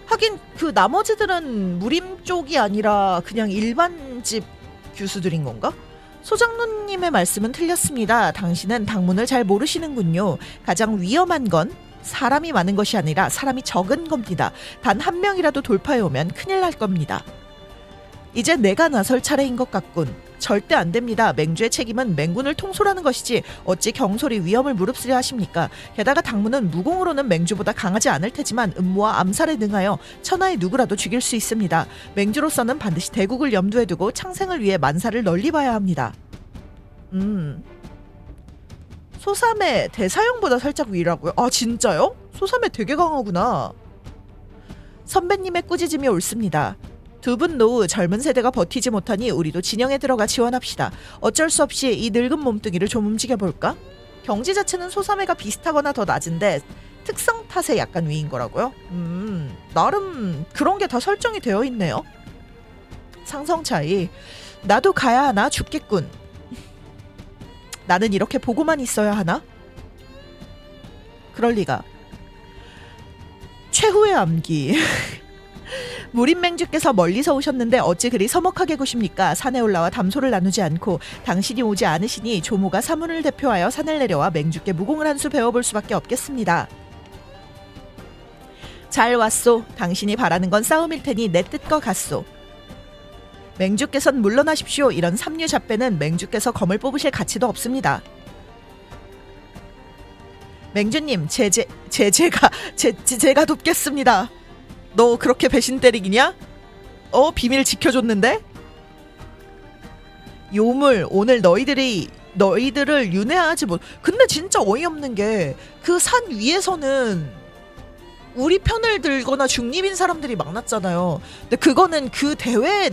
하긴 그 나머지들은 무림 쪽이 아니라 그냥 일반집 교수들인 건가? 소장로님의 말씀은 틀렸습니다. 당신은 당문을 잘 모르시는군요. 가장 위험한 건 사람이 많은 것이 아니라 사람이 적은 겁니다. 단 한 명이라도 돌파해오면 큰일 날 겁니다. 이제 내가 나설 차례인 것 같군. 절대 안 됩니다. 맹주의 책임은 맹군을 통솔하는 것이지 어찌 경솔이 위험을 무릅쓰려 하십니까? 게다가 당문은 무공으로는 맹주보다 강하지 않을 테지만 음모와 암살에 능하여 천하의 누구라도 죽일 수 있습니다. 맹주로서는 반드시 대국을 염두에 두고 창생을 위해 만사를 널리 봐야 합니다. 소삼의 대사형보다 살짝 위라고요? 아 진짜요? 소삼의 되게 강하구나. 선배님의 꾸짖음이 옳습니다. 두 분 노후 젊은 세대가 버티지 못하니 우리도 진영에 들어가 지원합시다. 어쩔 수 없이 이 늙은 몸뚱이를 좀 움직여볼까? 경지 자체는 소삼회가 비슷하거나 더 낮은데 특성 탓에 약간 위인 거라고요? 나름 그런 게 다 설정이 되어 있네요. 상성 차이. 나도 가야 하나 죽겠군. 나는 이렇게 보고만 있어야 하나? 그럴 리가. 최후의 암기. 무림맹주께서 멀리서 오셨는데 어찌 그리 서먹하게 구십니까? 산에 올라와 담소를 나누지 않고 당신이 오지 않으시니 조모가 사문을 대표하여 산을 내려와 맹주께 무공을 한 수 배워볼 수밖에 없겠습니다. 잘 왔소. 당신이 바라는 건 싸움일 테니 내 뜻과 같소. 맹주께선 물러나십시오. 이런 삼류 잡배는 맹주께서 검을 뽑으실 가치도 없습니다. 맹주님, 제가 돕겠습니다. 너 그렇게 배신 때리기냐? 비밀 지켜줬는데? 요물, 오늘 너희들을 윤회하지 못. 근데 진짜 어이없는 게 그 산 위에서는 우리 편을 들거나 중립인 사람들이 많았잖아요. 근데 그거는 그 대회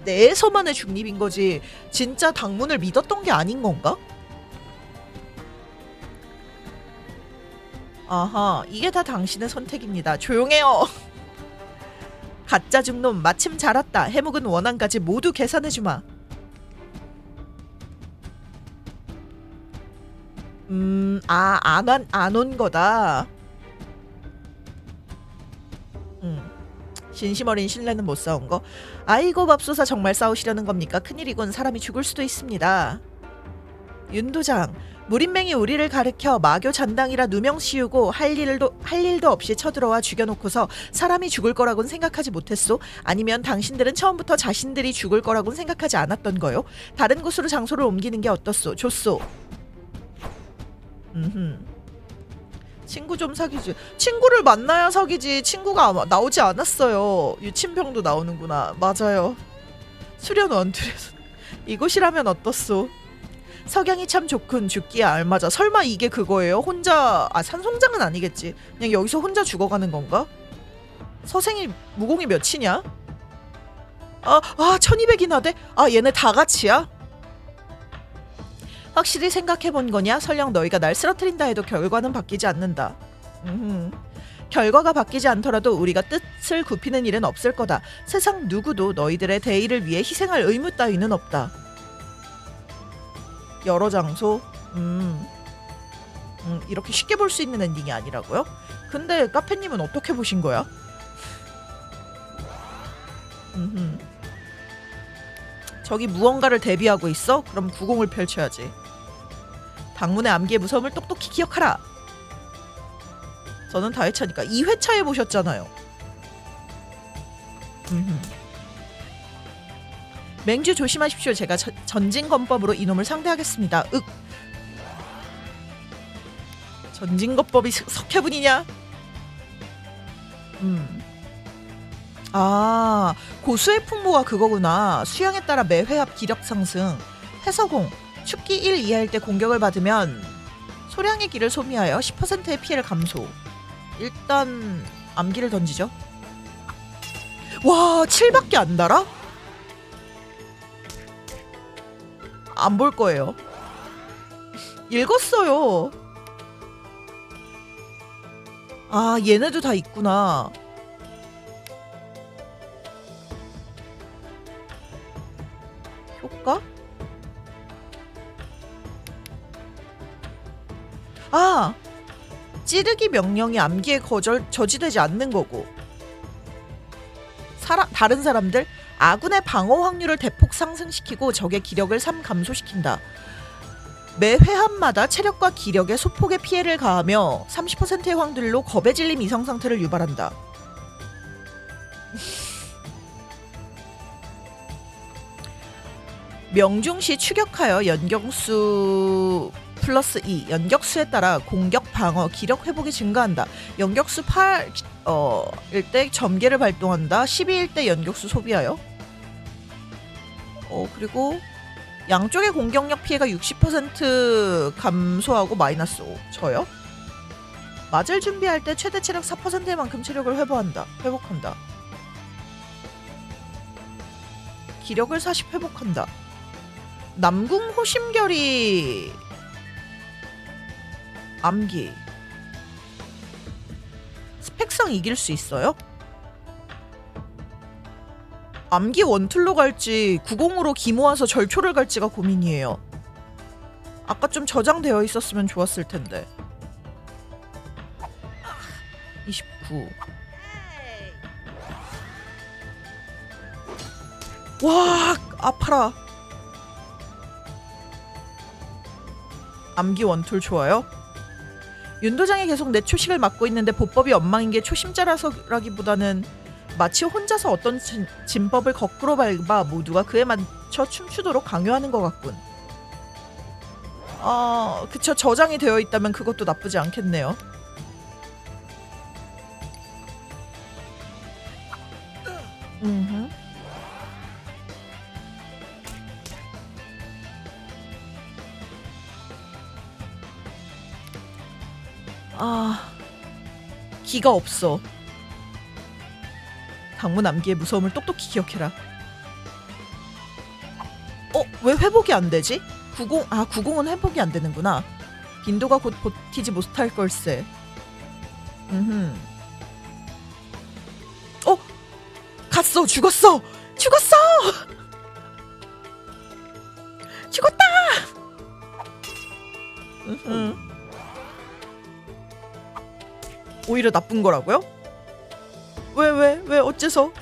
내에서만의 중립인 거지. 진짜 당문을 믿었던 게 아닌 건가? 아하, 이게 다 당신의 선택입니다. 조용해요. 가짜 중놈 마침 잘 왔다. 해묵은 원한까지 모두 계산해주마. 안 온 거다. 진심 어린 신뢰는 못 싸운 거. 아이고 맙소사, 정말 싸우시려는 겁니까? 큰일이군. 사람이 죽을 수도 있습니다. 윤도장, 무림맹이 우리를 가르쳐 마교 잔당이라 누명 씌우고 할 일도 없이 쳐들어와 죽여놓고서 사람이 죽을 거라고는 생각하지 못했소? 아니면 당신들은 처음부터 자신들이 죽을 거라고는 생각하지 않았던 거요? 다른 곳으로 장소를 옮기는 게 어떻소? 좋소. 친구 좀 사귀지. 친구를 만나야 사귀지. 친구가 나오지 않았어요. 유친병도 나오는구나. 맞아요. 수련 원툴에서 이곳이라면 어떻소? 석양이 참 좋군. 죽기에 알맞아. 설마 이게 그거예요? 혼자 산송장은 아니겠지. 그냥 여기서 혼자 죽어가는 건가? 서생이 무공이 몇이냐? 1200이나 돼? 얘네 다 같이야? 확실히 생각해본 거냐? 설령 너희가 날 쓰러뜨린다 해도 결과는 바뀌지 않는다. 결과가 바뀌지 않더라도 우리가 뜻을 굽히는 일은 없을 거다. 세상 누구도 너희들의 대의를 위해 희생할 의무 따위는 없다. 여러 장소? 이렇게 쉽게 볼 수 있는 엔딩이 아니라고요? 근데 카페님은 어떻게 보신 거야? 저기 무언가를 대비하고 있어? 그럼 구공을 펼쳐야지. 당문의 암기의 무서움을 똑똑히 기억하라. 저는 다 회차니까 2회차에 보셨잖아요. 맹주 조심하십시오. 제가 전진검법으로 이놈을 상대하겠습니다. 전진검법이 석회분이냐? 고수의 풍모가 그거구나. 수양에 따라 매 회합 기력 상승. 해서공. 춥기 1 이하일 때 공격을 받으면 소량의 기를 소비하여 10%의 피해를 감소. 일단 암기를 던지죠. 와, 7밖에 안 달아? 안 볼 거예요. 읽었어요. 아, 얘네도 다 있구나. 효과? 아! 찌르기 명령이 암기에 저지되지 않는 거고. 다른 사람들 아군의 방어 확률을 대폭 상승시키고 적의 기력을 3 감소시킨다. 매 회합마다 체력과 기력에 소폭의 피해를 가하며 30%의 확률로 겁에 질림 이상 상태를 유발한다. 명중시 추격하여 연격수 플러스 2 연격수에 따라 공격, 방어, 기력 회복이 증가한다. 연격수 8일 때 점괘를 발동한다. 12일 때 연격수 소비하여. 그리고 양쪽의 공격력 피해가 60% 감소하고 마이너스 5. 저요? 맞을 준비할 때 최대 체력 4%의 만큼 체력을 회복한다. 기력을 40 회복한다. 남궁 호심결이 암기 스펙상 이길 수 있어요? 암기 원툴로 갈지 90으로 기 모아서 절초를 갈지가 고민이에요. 아까 좀 저장되어 있었으면 좋았을 텐데. 29. 와, 아파라. 암기 원툴 좋아요? 윤도장이 계속 내 초식을 맡고 있는데 보법이 엉망인 게 초심자라서라기보다는 마치 혼자서 어떤 진법을 거꾸로 밟아 모두가 그에 맞춰 춤추도록 강요하는 것 같군. 그쵸. 저장이 되어 있다면 그것도 나쁘지 않겠네요. 기가 없어. 당문 암기의 무서움을 똑똑히 기억해라. 왜 회복이 안 되지? 90은 회복이 안 되는구나. 빈도가 곧 버티지 못할 걸세. 갔어. 죽었어. 죽었다. 오히려 나쁜 거라고요? 왜 어째서?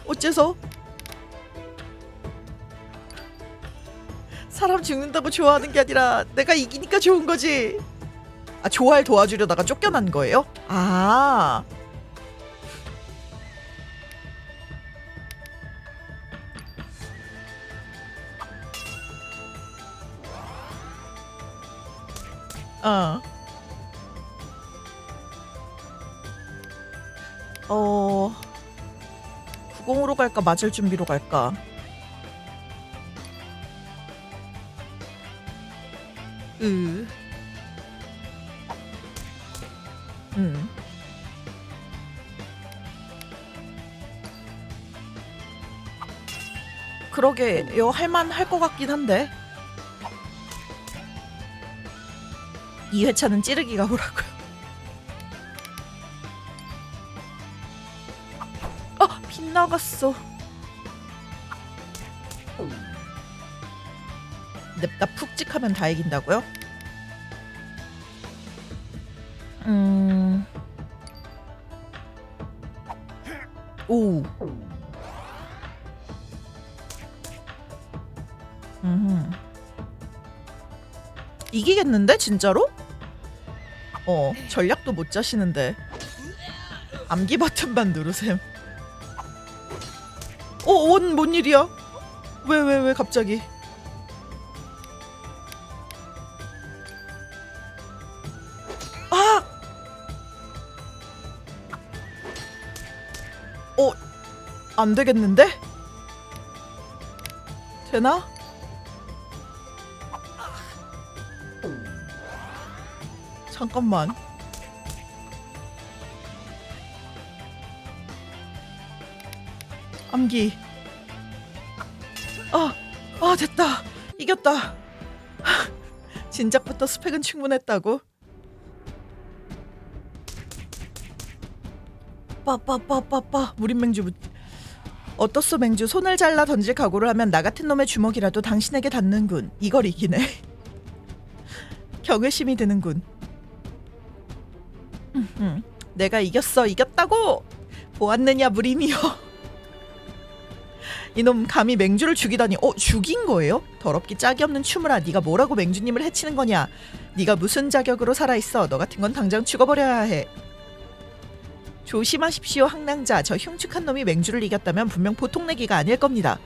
사람 죽는다고 좋아하는 게 아니라 내가 이기니까 좋은 거지. 조알 도와주려다가 쫓겨난 거예요? 어. 90으로 갈까 맞을 준비로 갈까? 그러게요. 할만할 것 같긴 한데. 2회차는 찌르기가 오라고요. 빗나갔어. 냅다 푹 찍하면 다 이긴다고요? 오. 이기겠는데 진짜로? 전략도 못 짜시는데. 암기 버튼만 누르셈. 뭔 일이야? 왜 갑자기? 안 되겠는데? 되나? 잠깐만. 암기. 됐다. 이겼다. 진작부터 스펙은 충분했다고. 빠빠빠빠빠빠 무림 맹주. 어떻소 맹주. 손을 잘라 던질 각오를 하면 나 같은 놈의 주먹이라도 당신에게 닿는군. 이걸 이기네. 경외심이 드는군. 내가 이겼다고. 보았느냐 무림이여. 이놈 감히 맹주를 죽이다니. 죽인 거예요? 더럽기 짝이 없는 추물아. 네가 뭐라고 맹주님을 해치는 거냐. 네가 무슨 자격으로 살아있어. 너 같은 건 당장 죽어버려야 해. 조심하십시오 항낭자. 저 흉측한 놈이 맹주를 이겼다면 분명 보통 내기가 아닐 겁니다.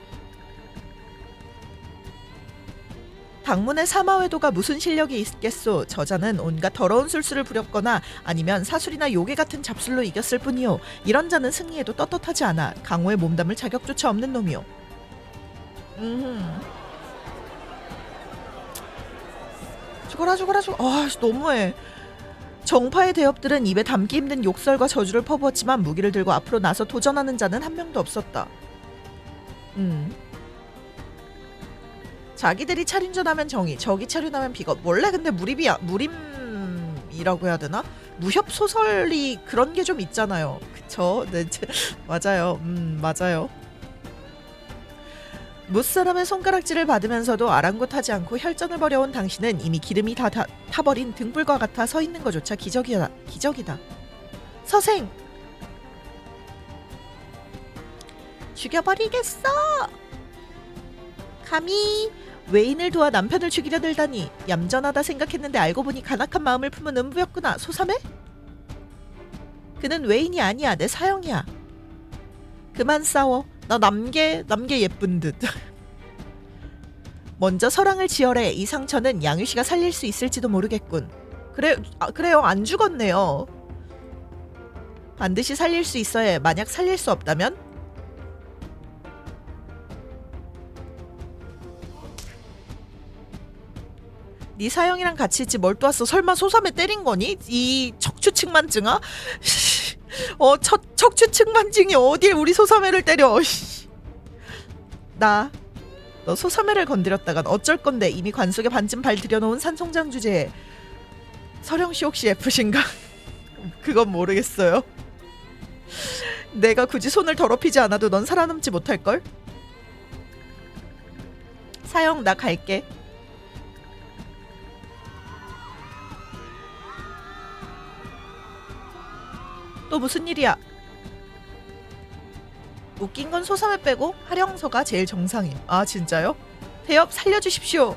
당문의 사마회도가 무슨 실력이 있겠소. 저자는 온갖 더러운 술수를 부렸거나 아니면 사술이나 요괴 같은 잡술로 이겼을 뿐이요. 이런 자는 승리해도 떳떳하지 않아. 강호에 몸담을 자격조차 없는 놈이요. 죽어라. 너무해. 정파의 대업들은 입에 담기 힘든 욕설과 저주를 퍼부었지만 무기를 들고 앞으로 나서 도전하는 자는 한 명도 없었다. 자기들이 차륜전하면 정의, 적이 차륜하면 비겁. 원래 근데 무림이라고 해야 되나? 무협 소설이 그런 게 좀 있잖아요. 그쵸? 네, 맞아요. 맞아요. 무사람의 손가락질을 받으면서도 아랑곳하지 않고 혈전을 벌여온 당신은 이미 기름이 다 타버린 등불과 같아 서 있는 것조차 기적이다. 서생! 죽여버리겠어! 감히 외인을 도와 남편을 죽이려 들다니. 얌전하다 생각했는데 알고 보니 간악한 마음을 품은 음부였구나. 소삼해? 그는 외인이 아니야. 내 사형이야. 그만 싸워. 나 남계 예쁜 듯. 먼저 서랑을 지어래. 이 상처는 양유씨가 살릴 수 있을지도 모르겠군. 그래요. 안 죽었네요. 반드시 살릴 수 있어야 해. 만약 살릴 수 없다면? 네 사형이랑 같이 있지 뭘 또 왔어. 설마 소삼에 때린 거니? 이 척추측만증아? 척추측만증이 어딜 우리 소삼애를 때려. 너 소삼애를 건드렸다간 어쩔 건데. 이미 관속에 반쯤 발 들여놓은 산송장 주제에. 서령씨 혹시 예쁘신가? 그건 모르겠어요. 내가 굳이 손을 더럽히지 않아도 넌 살아남지 못할걸? 사형 나 갈게. 또 무슨 일이야? 웃긴 건 소삼을 빼고 하령서가 제일 정상임. 아 진짜요? 대엽 살려주십시오.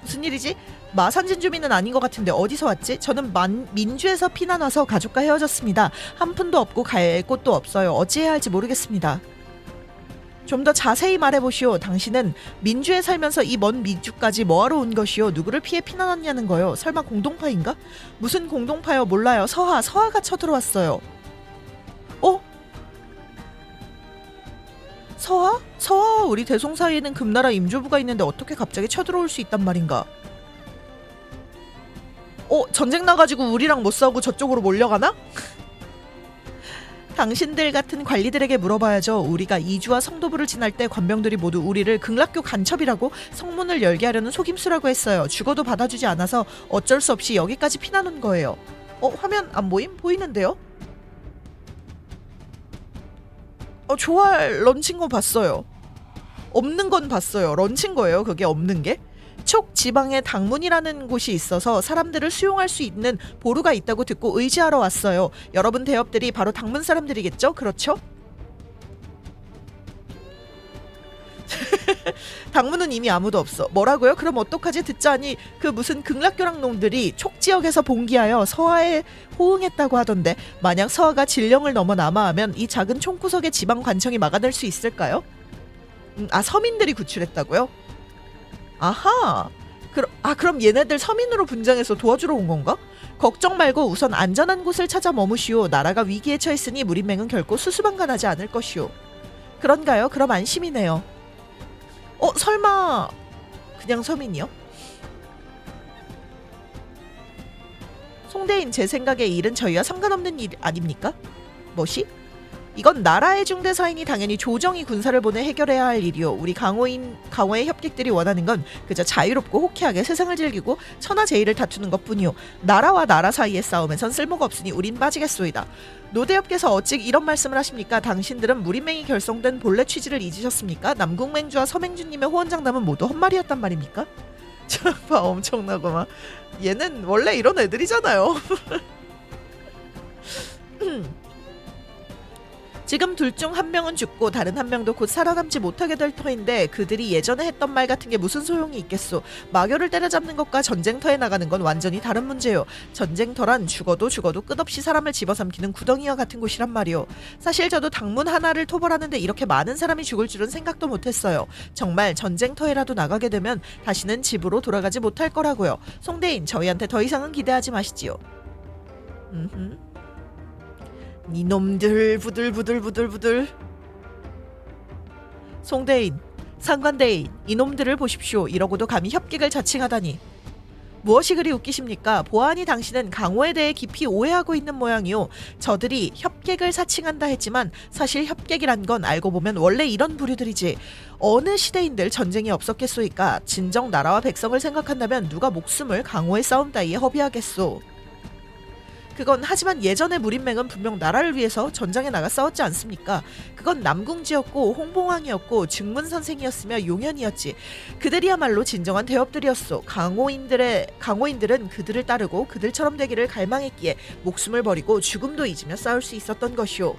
무슨 일이지? 마산진 주민은 아닌 것 같은데 어디서 왔지? 저는 민주에서 피난 와서 가족과 헤어졌습니다. 한 푼도 없고 갈 곳도 없어요. 어찌해야 할지 모르겠습니다. 좀 더 자세히 말해보시오. 당신은 민주에 살면서 이 먼 민주까지 뭐하러 온 것이오? 누구를 피해 피난 왔냐는 거요? 설마 공동파인가? 무슨 공동파요? 몰라요. 서하가 쳐들어왔어요. 서하? 우리 대송 사이에는 금나라 임조부가 있는데 어떻게 갑자기 쳐들어올 수 있단 말인가? 전쟁 나가지고 우리랑 못 싸우고 저쪽으로 몰려가나? 당신들 같은 관리들에게 물어봐야죠. 우리가 이주와 성도부를 지날 때 관병들이 모두 우리를 극락교 간첩이라고 성문을 열게 하려는 속임수라고 했어요. 죽어도 받아주지 않아서 어쩔 수 없이 여기까지 피난 온 거예요. 화면 안 보임? 보이는데요? 조알 런친 거 봤어요. 없는 건 봤어요. 런친 거예요. 그게 없는 게. 촉 지방에 당문이라는 곳이 있어서 사람들을 수용할 수 있는 보루가 있다고 듣고 의지하러 왔어요. 여러분 대업들이 바로 당문 사람들이겠죠? 그렇죠? 당문은 이미 아무도 없어. 뭐라고요? 그럼 어떡하지? 듣자니 그 무슨 극락교랑 놈들이 촉지역에서 봉기하여 서하에 호응했다고 하던데 만약 서하가 진령을 넘어 남하하면 이 작은 총구석의 지방 관청이 막아낼 수 있을까요? 서민들이 구출했다고요? 아하. 그럼 얘네들 서민으로 분장해서 도와주러 온 건가? 걱정 말고 우선 안전한 곳을 찾아 머무시오. 나라가 위기에 처했으니 무림맹은 결코 수수방관하지 않을 것이오. 그런가요? 그럼 안심이네요. 설마 그냥 서민이요? 송대인 제 생각에 이 일은 저희와 상관없는 일 아닙니까? 뭐시? 이건 나라의 중대사이니 당연히 조정이 군사를 보내 해결해야 할 일이요. 우리 강호의 협객들이 원하는 건 그저 자유롭고 호쾌하게 세상을 즐기고 천하제일을 다투는 것뿐이요. 나라와 나라 사이의 싸움에선 쓸모가 없으니 우린 빠지겠소이다. 노대엽께서 어찌 이런 말씀을 하십니까? 당신들은 무림맹이 결성된 본래 취지를 잊으셨습니까? 남궁맹주와 서맹주님의 호언장담은 모두 헛말이었단 말입니까? 봐 엄청나구만. 얘는 원래 이런 애들이잖아요. 지금 둘 중 한 명은 죽고 다른 한 명도 곧 살아남지 못하게 될 터인데 그들이 예전에 했던 말 같은 게 무슨 소용이 있겠소. 마교를 때려잡는 것과 전쟁터에 나가는 건 완전히 다른 문제요. 전쟁터란 죽어도 끝없이 사람을 집어삼키는 구덩이와 같은 곳이란 말이요. 사실 저도 당문 하나를 토벌하는데 이렇게 많은 사람이 죽을 줄은 생각도 못했어요. 정말 전쟁터에라도 나가게 되면 다시는 집으로 돌아가지 못할 거라고요. 송대인, 저희한테 더 이상은 기대하지 마시지요. 니놈들 부들부들. 송대인, 상관대인, 이놈들을 보십시오. 이러고도 감히 협객을 자칭하다니. 무엇이 그리 웃기십니까? 보아하니 당신은 강호에 대해 깊이 오해하고 있는 모양이요. 저들이 협객을 사칭한다 했지만 사실 협객이란 건 알고 보면 원래 이런 부류들이지. 어느 시대인들 전쟁이 없었겠소이까? 진정 나라와 백성을 생각한다면 누가 목숨을 강호의 싸움 따위에 허비하겠소. 그건 하지만 예전의 무림맹은 분명 나라를 위해서 전장에 나가 싸웠지 않습니까? 그건 남궁지였고 홍봉왕이었고 증문선생이었으며 용현이었지. 그들이야말로 진정한 대업들이었소. 강호인들은 그들을 따르고 그들처럼 되기를 갈망했기에 목숨을 버리고 죽음도 잊으며 싸울 수 있었던 것이오.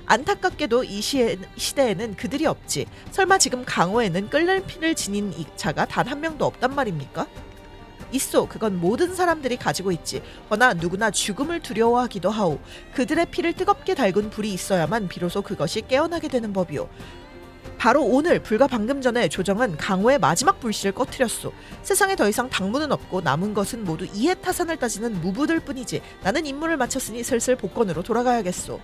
안타깝게도 이 시대에는 그들이 없지. 설마 지금 강호에는 끓는 피를 지닌 자가 단 한 명도 없단 말입니까? 있어. 그건 모든 사람들이 가지고 있지. 허나 누구나 죽음을 두려워하기도 하오. 그들의 피를 뜨겁게 달군 불이 있어야만 비로소 그것이 깨어나게 되는 법이오. 바로 오늘 불과 방금 전에 조정은 강호의 마지막 불씨를 꺼트렸소. 세상에 더 이상 당무는 없고 남은 것은 모두 이해타산을 따지는 무부들 뿐이지. 나는 임무를 마쳤으니 슬슬 복권으로 돌아가야겠소.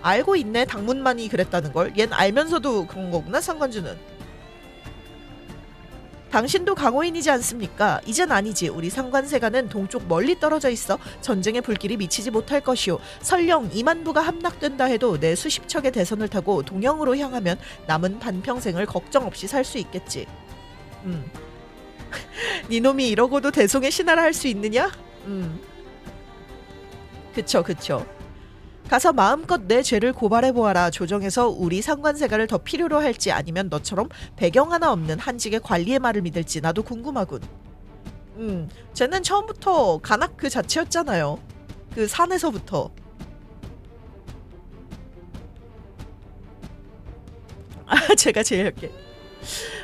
알고 있네. 당문만이 그랬다는 걸. 얜 알면서도 그런 거구나, 상관주는. 당신도 강호인이지 않습니까? 이젠 아니지. 우리 상관세가는 동쪽 멀리 떨어져 있어 전쟁의 불길이 미치지 못할 것이오. 설령 2만 부가 함락된다 해도 내 수십 척의 대선을 타고 동영으로 향하면 남은 반평생을 걱정 없이 살 수 있겠지. 니놈이 이러고도 대송의 신하라 할 수 있느냐? 그쵸. 가서 마음껏 내 죄를 고발해보아라. 조정에서 우리 상관세가를 더 필요로 할지 아니면 너처럼 배경 하나 없는 한직의 관리의 말을 믿을지 나도 궁금하군. 쟤는 처음부터 간악 그 자체였잖아요. 그 산에서부터. 제가 제일 할게.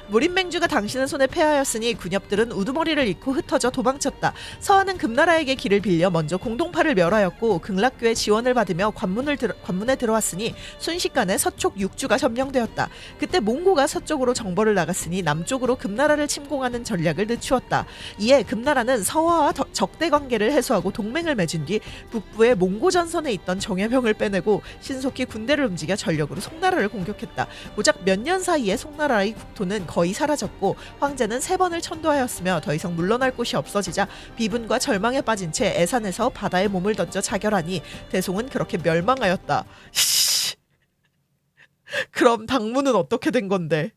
무림맹주가 당신의 손에 패하였으니 군엽들은 우두머리를 잃고 흩어져 도망쳤다. 서한은 금나라에게 길을 빌려 먼저 공동파를 멸하였고 극락교의 지원을 받으며 관문에 들어왔으니 순식간에 서촉 6주가 점령되었다. 그때 몽고가 서쪽으로 정벌을 나갔으니 남쪽으로 금나라를 침공하는 전략을 늦추었다. 이에 금나라는 서화와 적대 관계를 해소하고 동맹을 맺은 뒤 북부의 몽고 전선에 있던 정예병을 빼내고 신속히 군대를 움직여 전력으로 송나라를 공격했다. 고작 몇 년 사이에 송나라의 국토는 거의 사라졌고 황제는 3번을 천도하였으며 더 이상 물러날 곳이 없어지자 비분과 절망에 빠진 채 애산에서 바다에 몸을 던져 자결하니 대송은 그렇게 멸망하였다. 그럼 당무는 어떻게 된 건데?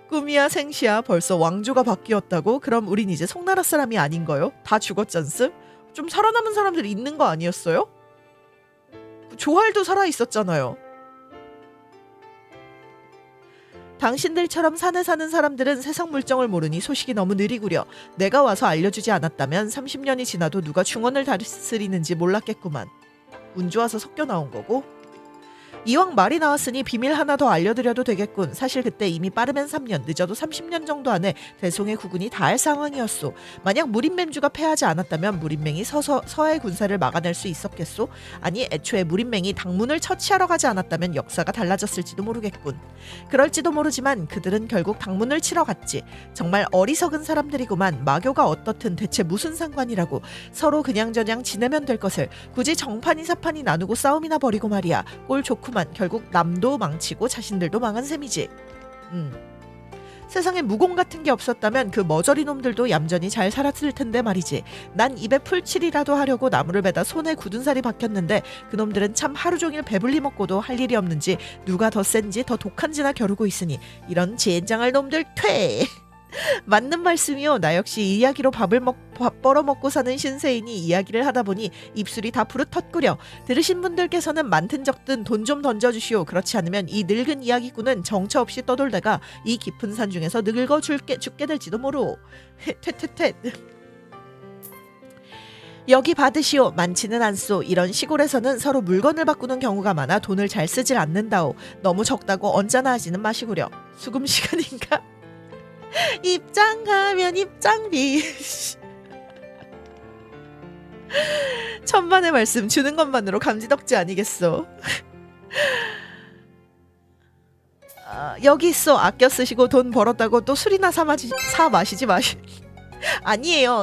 꿈이야 생시야 벌써 왕조가 바뀌었다고? 그럼 우린 이제 송나라 사람이 아닌 거요? 다 죽었잖음? 좀 살아남은 사람들이 있는 거 아니었어요? 조할도 살아있었잖아요. 당신들처럼 산에 사는 사람들은 세상 물정을 모르니 소식이 너무 느리구려. 내가 와서 알려주지 않았다면 30년이 지나도 누가 중원을 다스리는지 몰랐겠구만. 운 좋아서 섞여 나온 거고. 이왕 말이 나왔으니 비밀 하나 더 알려드려도 되겠군. 사실 그때 이미 빠르면 3년, 늦어도 30년 정도 안에 대송의 국군이 다할 상황이었소. 만약 무림맹주가 패하지 않았다면 무림맹이 서해 군사를 막아낼 수 있었겠소? 아니 애초에 무림맹이 당문을 처치하러 가지 않았다면 역사가 달라졌을지도 모르겠군. 그럴지도 모르지만 그들은 결국 당문을 치러 갔지. 정말 어리석은 사람들이구만. 마교가 어떻든 대체 무슨 상관이라고. 서로 그냥저냥 지내면 될 것을 굳이 정판이 사판이 나누고 싸움이나 벌이고 말이야. 꼴 좋구만. 결국 남도 망치고 자신들도 망한 셈이지. 세상에 무공 같은 게 없었다면 그 머저리 놈들도 얌전히 잘 살았을 텐데 말이지. 난 입에 풀칠이라도 하려고 나무를 베다 손에 굳은 살이 박혔는데 그놈들은 참 하루 종일 배불리 먹고도 할 일이 없는지 누가 더 센지 더 독한지나 겨루고 있으니 이런 젠장할 놈들 퇴. 맞는 말씀이요. 나 역시 이 이야기로 밥 벌어먹고 사는 신세인이 이야기를 하다 보니 입술이 다 부르텄구려. 들으신 분들께서는 많든 적든 돈 좀 던져주시오. 그렇지 않으면 이 늙은 이야기꾼은 정처 없이 떠돌다가 이 깊은 산 중에서 죽게 될지도 모르오. 퇴퇴퇴. 여기 받으시오. 많지는 않소. 이런 시골에서는 서로 물건을 바꾸는 경우가 많아 돈을 잘 쓰질 않는다오. 너무 적다고 언짢아 하지는 마시구려. 수금 시간인가? 입장하면 입장비. 천만의 말씀 주는 것만으로 감지덕지 아니겠소. 여기 있어. 아껴 쓰시고 돈 벌었다고 또 술이나 사 마시지 마시. 아니에요.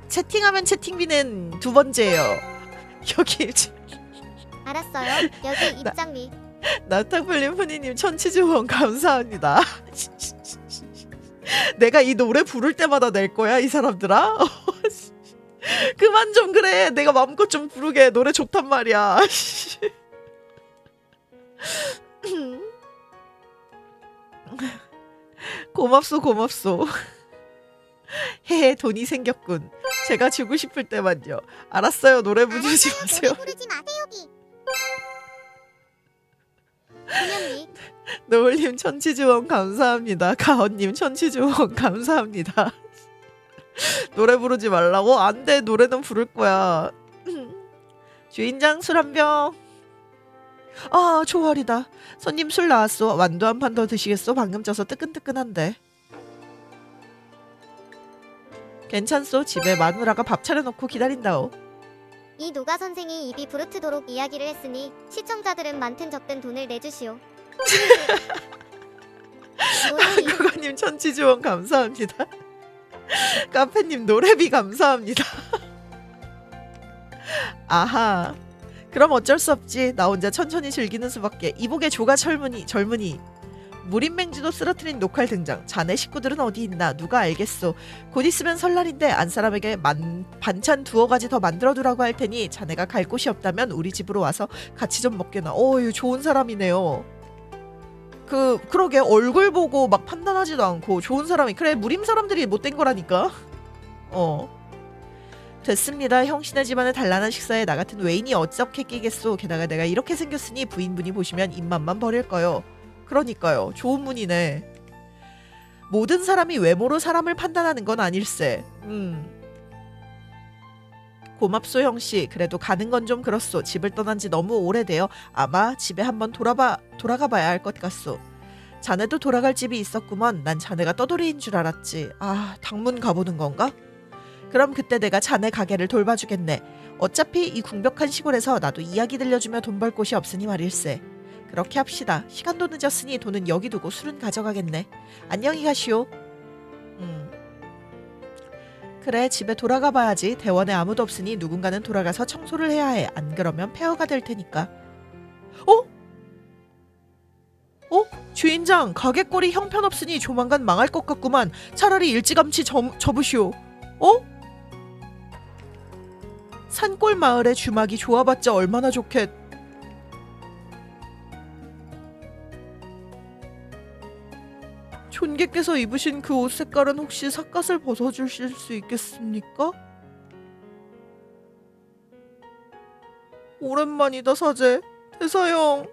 채팅하면 채팅비는 두 번째예요. 여기 알았어요. 여기 입장비. 나타플린 푸니님 천치즈원 감사합니다. 내가 이 노래 부를 때마다 낼 거야 이 사람들아? 그만 좀 그래. 내가 마음껏 좀 부르게. 노래 좋단 말이야. 고맙소. 헤헤 돈이 생겼군. 제가 주고 싶을 때만요. 알았어요. 노래 부르지 마세요. 부르지 마세요. 김현미. 노을님 천치즈원 감사합니다. 가언님 천치즈원 감사합니다. 노래 부르지 말라고? 안 돼. 노래는 부를 거야. 주인장 술 한 병. 아 초월이다. 손님 술 나왔어. 완두 한 판 더 드시겠어? 방금 쪄서 뜨끈뜨끈한데. 괜찮소. 집에 마누라가 밥 차려놓고 기다린다오. 이 노가 선생이 입이 부르트도록 이야기를 했으니 시청자들은 많든 적든 돈을 내주시오. 노래비. 그거님 천치즈원 감사합니다. 카페님 노래비 감사합니다. 아하. 그럼 어쩔 수 없지. 나 혼자 천천히 즐기는 수밖에. 이복의 조가 젊은이. 무림맹주도 쓰러트린 녹활 등장. 자네 식구들은 어디 있나? 누가 알겠소. 곧 있으면 설날인데 안 사람에게 반찬 2-가지 더 만들어두라고 할 테니 자네가 갈 곳이 없다면 우리 집으로 와서 같이 좀 먹게나. 이거 좋은 사람이네요. 그러게 얼굴 보고 막 판단하지도 않고 좋은 사람이. 그래 무림 사람들이 못된 거라니까. 됐습니다. 형신의 집안의 단란한 식사에 나 같은 외인이 어떻게 끼겠소. 게다가 내가 이렇게 생겼으니 부인분이 보시면 입맛만 버릴 거요. 그러니까요. 좋은 분이네. 모든 사람이 외모로 사람을 판단하는 건 아닐세. 고맙소 형씨. 그래도 가는 건 좀 그렇소. 집을 떠난 지 너무 오래되어 아마 집에 한번 돌아가 봐야 할 것 같소. 자네도 돌아갈 집이 있었구먼. 난 자네가 떠돌이인 줄 알았지. 아 당문 가보는 건가? 그럼 그때 내가 자네 가게를 돌봐주겠네. 어차피 이 궁벽한 시골에서 나도 이야기 들려주며 돈 벌 곳이 없으니 말일세. 그렇게 합시다. 시간도 늦었으니 돈은 여기 두고 술은 가져가겠네. 안녕히 가시오. 그래 집에 돌아가 봐야지. 대원에 아무도 없으니 누군가는 돌아가서 청소를 해야 해. 안 그러면 폐허가 될 테니까. 주인장 가게 꼴이 형편없으니 조만간 망할 것 같구만. 차라리 일찌감치 접으시오. 산골 마을에 주막이 좋아봤자 얼마나 좋겠. 존객께서 입으신 그 옷 색깔은 혹시 삿갓을 벗어주실 수 있겠습니까? 오랜만이다 사제. 대사형.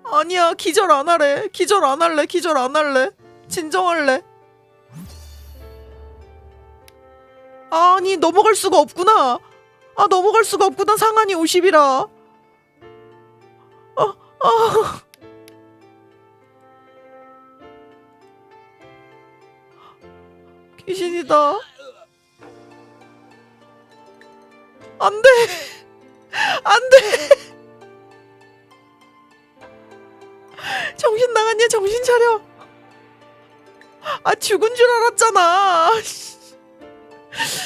아니야 기절 안 하래. 기절 안 할래. 진정할래. 아니 넘어갈 수가 없구나. 상한이 50이라. 귀신이다. 안돼. 정신 나갔냐. 정신 차려. 아 죽은 줄 알았잖아.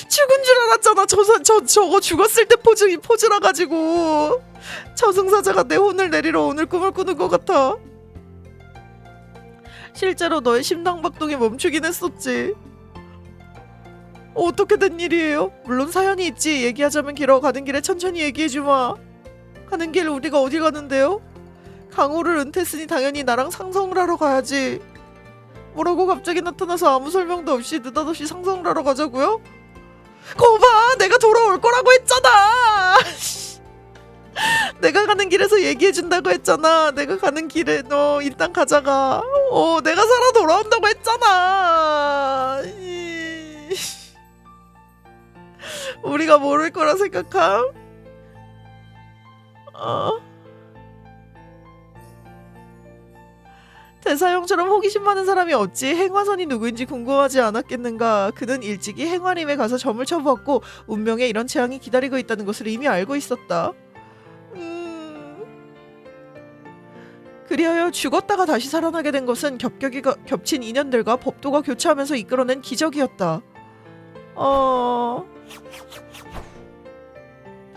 죽은 줄 알았잖아. 저거 죽었을 때 포즈라 가지고 저승사자가 내 혼을 내리러 오늘 꿈을 꾸는 것 같아. 실제로 너의 심장박동이 멈추긴 했었지. 어떻게 된 일이에요? 물론 사연이 있지. 얘기하자면 길어. 가는 길에 천천히 얘기해주마. 가는 길 우리가 어디 가는데요? 강호를 은퇴했으니 당연히 나랑 상성을 하러 가야지. 뭐라고 갑자기 나타나서 아무 설명도 없이 느닷없이 상성을 하러 가자고요? 거봐, 내가 돌아올 거라고 했잖아. 내가 가는 길에서 얘기해준다고 했잖아. 내가 가는 길에 너 일단 가자가. 내가 살아 돌아온다고 했잖아. 우리가 모를 거라 생각함? 대사형처럼 호기심 많은 사람이 어찌 행화선이 누구인지 궁금하지 않았겠는가. 그는 일찍이 행화림에 가서 점을 쳐보았고 운명에 이런 재앙이 기다리고 있다는 것을 이미 알고 있었다. 그리하여 죽었다가 다시 살아나게 된 것은 겹겹이 겹친 인연들과 법도가 교차하면서 이끌어낸 기적이었다.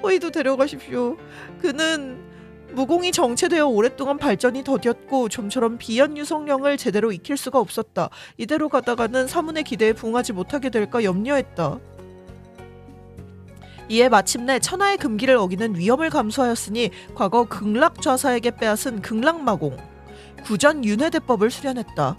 호이도 데려가십시오. 그는 무공이 정체되어 오랫동안 발전이 더뎠고 좀처럼 비연 유성령을 제대로 익힐 수가 없었다. 이대로 가다가는 사문의 기대에 부응하지 못하게 될까 염려했다. 이에 마침내 천하의 금기를 어기는 위험을 감수하였으니 과거 극락좌사에게 빼앗은 극락마공, 구전윤회대법을 수련했다.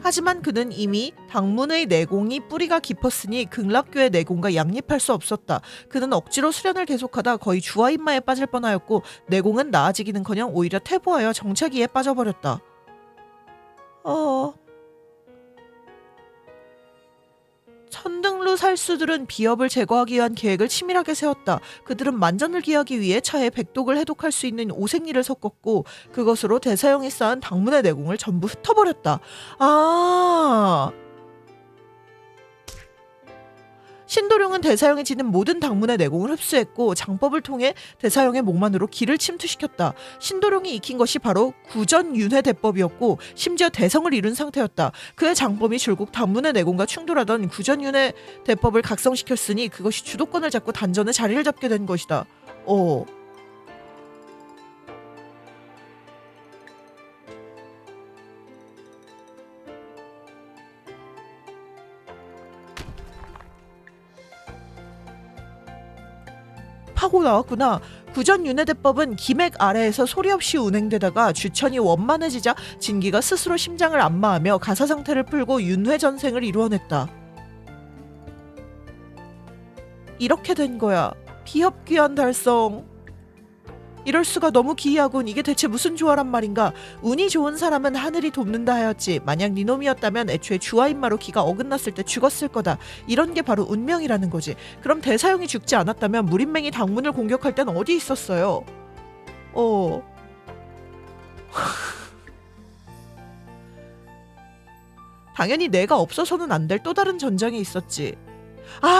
하지만 그는 이미 당문의 내공이 뿌리가 깊었으니 극락교의 내공과 양립할 수 없었다. 그는 억지로 수련을 계속하다 거의 주화인마에 빠질 뻔하였고 내공은 나아지기는커녕 오히려 퇴보하여 정체기에 빠져버렸다. 천등루 살수들은 비협을 제거하기 위한 계획을 치밀하게 세웠다. 그들은 만전을 기하기 위해 차에 백독을 해독할 수 있는 오색리를 섞었고 그것으로 대사형이 쌓은 당문의 내공을 전부 흩어버렸다. 신도룡은 대사형이 지닌 모든 당문의 내공을 흡수했고 장법을 통해 대사형의 목만으로 기를 침투시켰다. 신도룡이 익힌 것이 바로 구전윤회대법이었고 심지어 대성을 이룬 상태였다. 그의 장법이 결국 당문의 내공과 충돌하던 구전윤회대법을 각성시켰으니 그것이 주도권을 잡고 단전의 자리를 잡게 된 것이다. 하고 나왔구나. 구전윤회대법은 기맥 아래에서 소리 없이 운행되다가 주천이 원만해지자 진기가 스스로 심장을 안마하며 가사 상태를 풀고 윤회전생을 이루어냈다. 이렇게 된 거야. 비협귀한 달성. 이럴 수가 너무 기이하군. 이게 대체 무슨 조화란 말인가. 운이 좋은 사람은 하늘이 돕는다 하였지. 만약 네 놈이었다면 애초에 주화인마로 기가 어긋났을 때 죽었을 거다. 이런 게 바로 운명이라는 거지. 그럼 대사형이 죽지 않았다면 무림맹이 당문을 공격할 땐 어디 있었어요? 당연히 내가 없어서는 안 될 또 다른 전쟁이 있었지.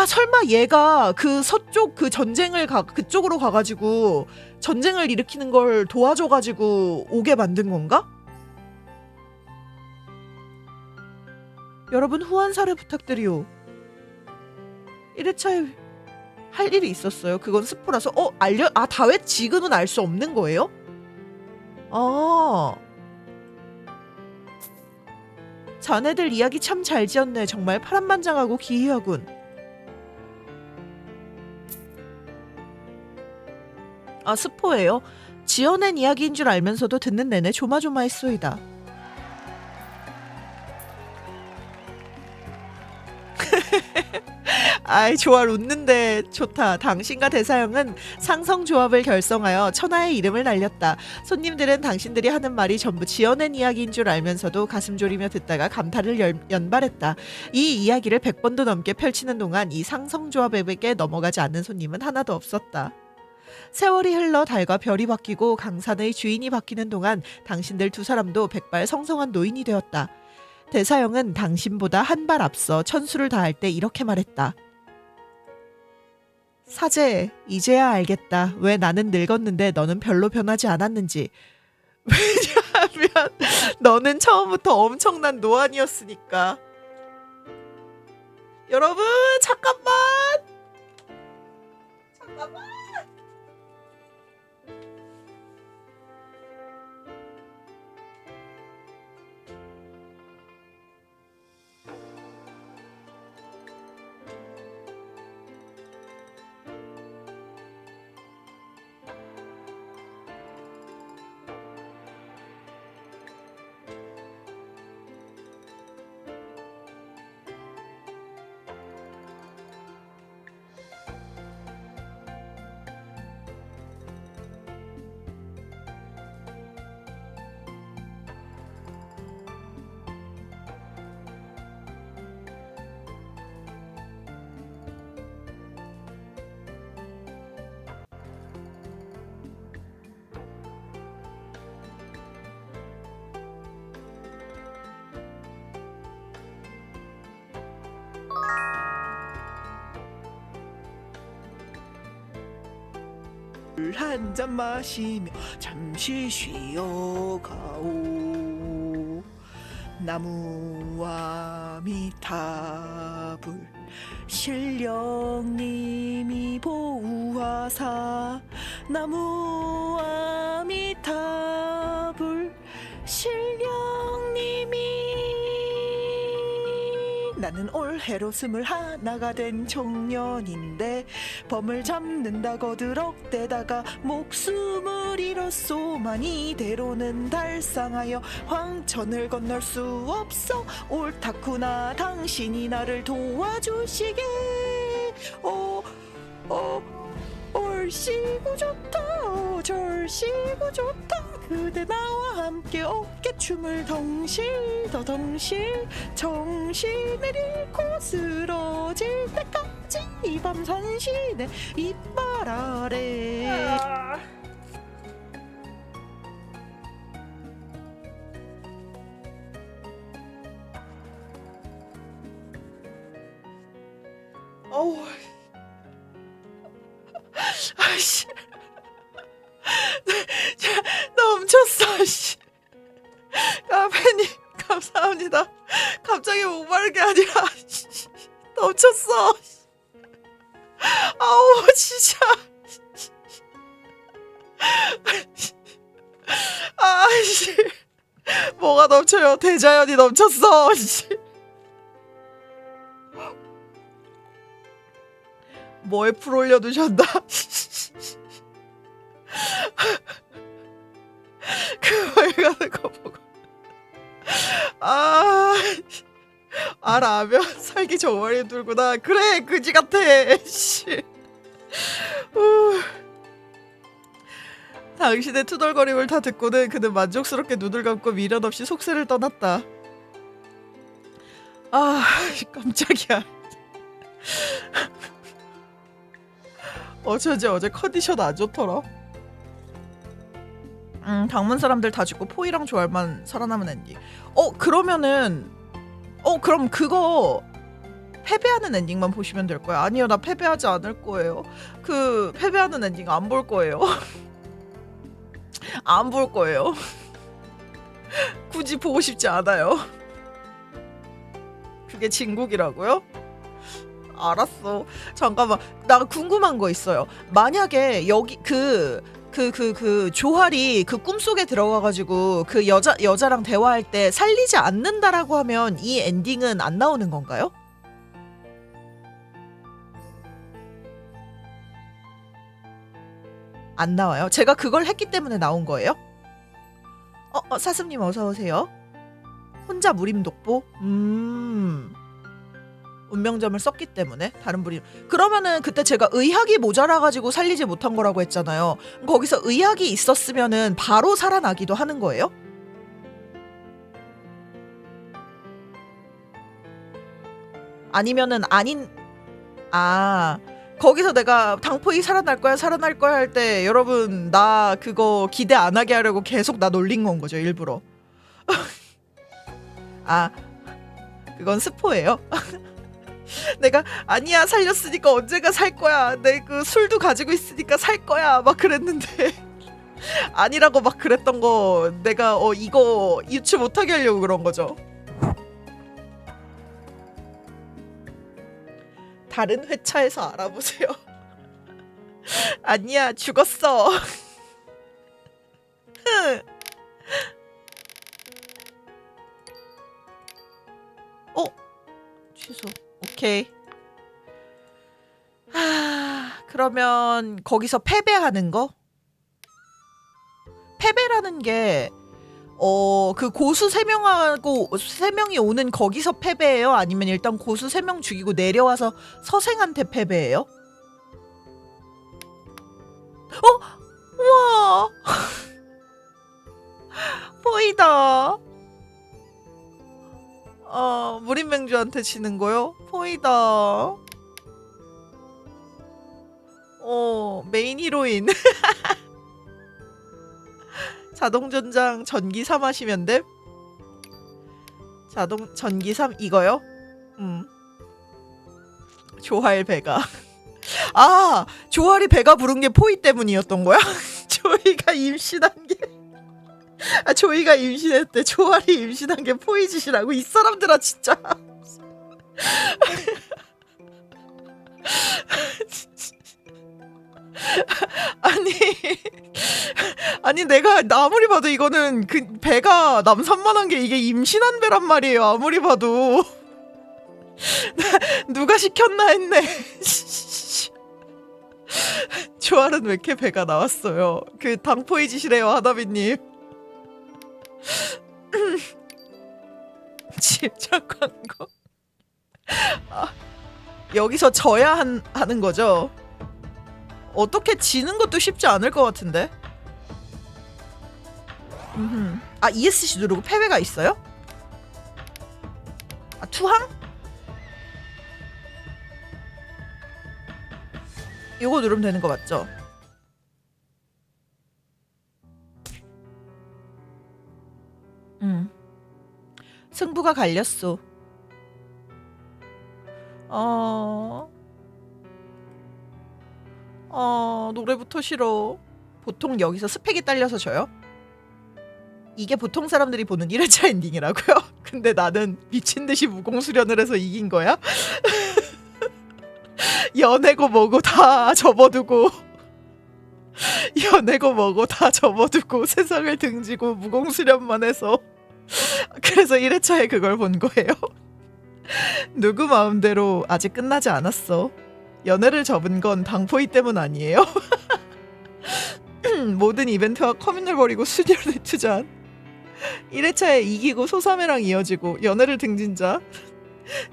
설마 얘가 그 서쪽 그 전쟁을 그쪽으로 가가지고 전쟁을 일으키는 걸 도와줘가지고 오게 만든 건가? 여러분 후한 사례 부탁드리오. 1회차에 할 일이 있었어요. 그건 스포라서 다왜 지금은 알 수 없는 거예요? 자네들 이야기 참 잘 지었네. 정말 파란만장하고 기이하군. 스포예요. 지어낸 이야기인 줄 알면서도 듣는 내내 조마조마했소이다. 조알 웃는데 좋다. 당신과 대사형은 상성조합을 결성하여 천하의 이름을 날렸다. 손님들은 당신들이 하는 말이 전부 지어낸 이야기인 줄 알면서도 가슴 졸이며 듣다가 감탄을 연발했다. 이 이야기를 100번도 넘게 펼치는 동안 이 상성조합에게 넘어가지 않는 손님은 하나도 없었다. 세월이 흘러 달과 별이 바뀌고 강산의 주인이 바뀌는 동안 당신들 두 사람도 백발 성성한 노인이 되었다. 대사형은 당신보다 한 발 앞서 천수를 다할 때 이렇게 말했다. 사제, 이제야 알겠다. 왜 나는 늙었는데 너는 별로 변하지 않았는지. 왜냐하면 너는 처음부터 엄청난 노안이었으니까. 여러분 잠깐만. 물 한 잔 마시며 잠시 쉬어가오. 나무와 미타불 신령님이 보호하사. 나무와 미타불 신령님이. 나는 올해로 21가 된 청년인데 범을 잡는다 거드럭대다가 목숨을 잃었소만. 이대로는 달상하여 황천을 건널 수 없어. 옳다구나 당신이 나를 도와주시게. 얼씨구 좋다 절씨구 좋다. 그대 나와 함께 어깨춤을 덩실 더 덩실. 정신을 잃고 쓰러질 때까지 이 밤 산신의 이빨 아래. 어우. 아씨. 넘쳤어. 씨. 카페님 감사합니다. 갑자기 목마른 게 아니라 넘쳤어. 아우 진짜. 아씨. 뭐가 넘쳐요? 대자연이 넘쳤어. 씨. 뭐에 풀 올려두셨나? 그거 가는 거 보고 알아면 살기 정말 힘들구나. 그래 그지 같아. 씨. 당신의 투덜거림을 다 듣고는 그는 만족스럽게 눈을 감고 미련 없이 속세를 떠났다. 아 깜짝이야. 어쩌지 어제 컨디션 안 좋더라. 당문 사람들 다 죽고 포이랑 조알만 살아남은 엔딩. 그러면은 그럼 그거 패배하는 엔딩만 보시면 될 거야. 아니요 나 패배하지 않을 거예요. 그 패배하는 엔딩 안 볼 거예요. 안 볼 거예요. 굳이 보고 싶지 않아요. 그게 진국이라고요? 알았어. 잠깐만 나 궁금한 거 있어요. 만약에 여기 그 조할이 그 꿈속에 들어가가지고 그 여자랑 대화할 때 살리지 않는다라고 하면 이 엔딩은 안 나오는 건가요? 안 나와요? 제가 그걸 했기 때문에 나온 거예요? 사슴님 어서 오세요. 혼자 무림 독보? 운명점을 썼기 때문에 다른 분이. 그러면은 그때 제가 의학이 모자라가지고 살리지 못한 거라고 했잖아요. 거기서 의학이 있었으면은 바로 살아나기도 하는 거예요? 아니면은 아닌. 거기서 내가 당포이 살아날 거야 할 때 여러분 나 그거 기대 안 하게 하려고 계속 나 놀린 건 거죠 일부러. 그건 스포예요. 내가 아니야 살렸으니까 언젠가 살 거야. 내 그 술도 가지고 있으니까 살 거야 막 그랬는데 아니라고 막 그랬던 거 내가 이거 유추 못하게 하려고 그런 거죠. 다른 회차에서 알아보세요. 아니야, 죽었어. 취소. 오케이. 그러면 거기서 패배하는 거? 패배라는 게 그 고수 3명하고 3명이 오는 거기서 패배예요? 아니면 일단 고수 3명 죽이고 내려와서 서생한테 패배예요? 우와. 포이다. 무림맹주한테 지는 거요? 포이다. 메인 히로인. 자동전장 전기 3 하시면 돼? 전기 3 이거요? 조할 배가. 조할이 배가 부른 게 포이 때문이었던 거야? 조이가 임신한 게. 조이가 임신했대. 조할이 임신한 게 포이 짓이라고. 이 사람들아 진짜. 아니 내가 아무리 봐도 이거는 그 배가 남산만한 게 이게 임신한 배란 말이에요. 아무리 봐도. 누가 시켰나 했네. 조알은 왜 이렇게 배가 나왔어요? 그 당포이 짓이래요, 하다비님. 집착 광고. 여기서 져야 하는 거죠? 어떻게 지는 것도 쉽지 않을 것 같은데? ESC 누르고 패배가 있어요? 투항? 이거 누르면 되는 거 맞죠? 승부가 갈렸어. 노래부터 싫어. 보통 여기서 스펙이 딸려서 져요? 이게 보통 사람들이 보는 1회차 엔딩이라고요? 근데 나는 미친듯이 무공수련을 해서 이긴 거야? 연애고 뭐고 다 접어두고 세상을 등지고 무공수련만 해서 그래서 1회차에 그걸 본 거예요. 누구 마음대로 아직 끝나지 않았어. 연애를 접은 건 당포이 때문 아니에요? 모든 이벤트와 커민을 버리고 수련을 투자한 1회차에 이기고 소사매랑 이어지고 연애를 등진 자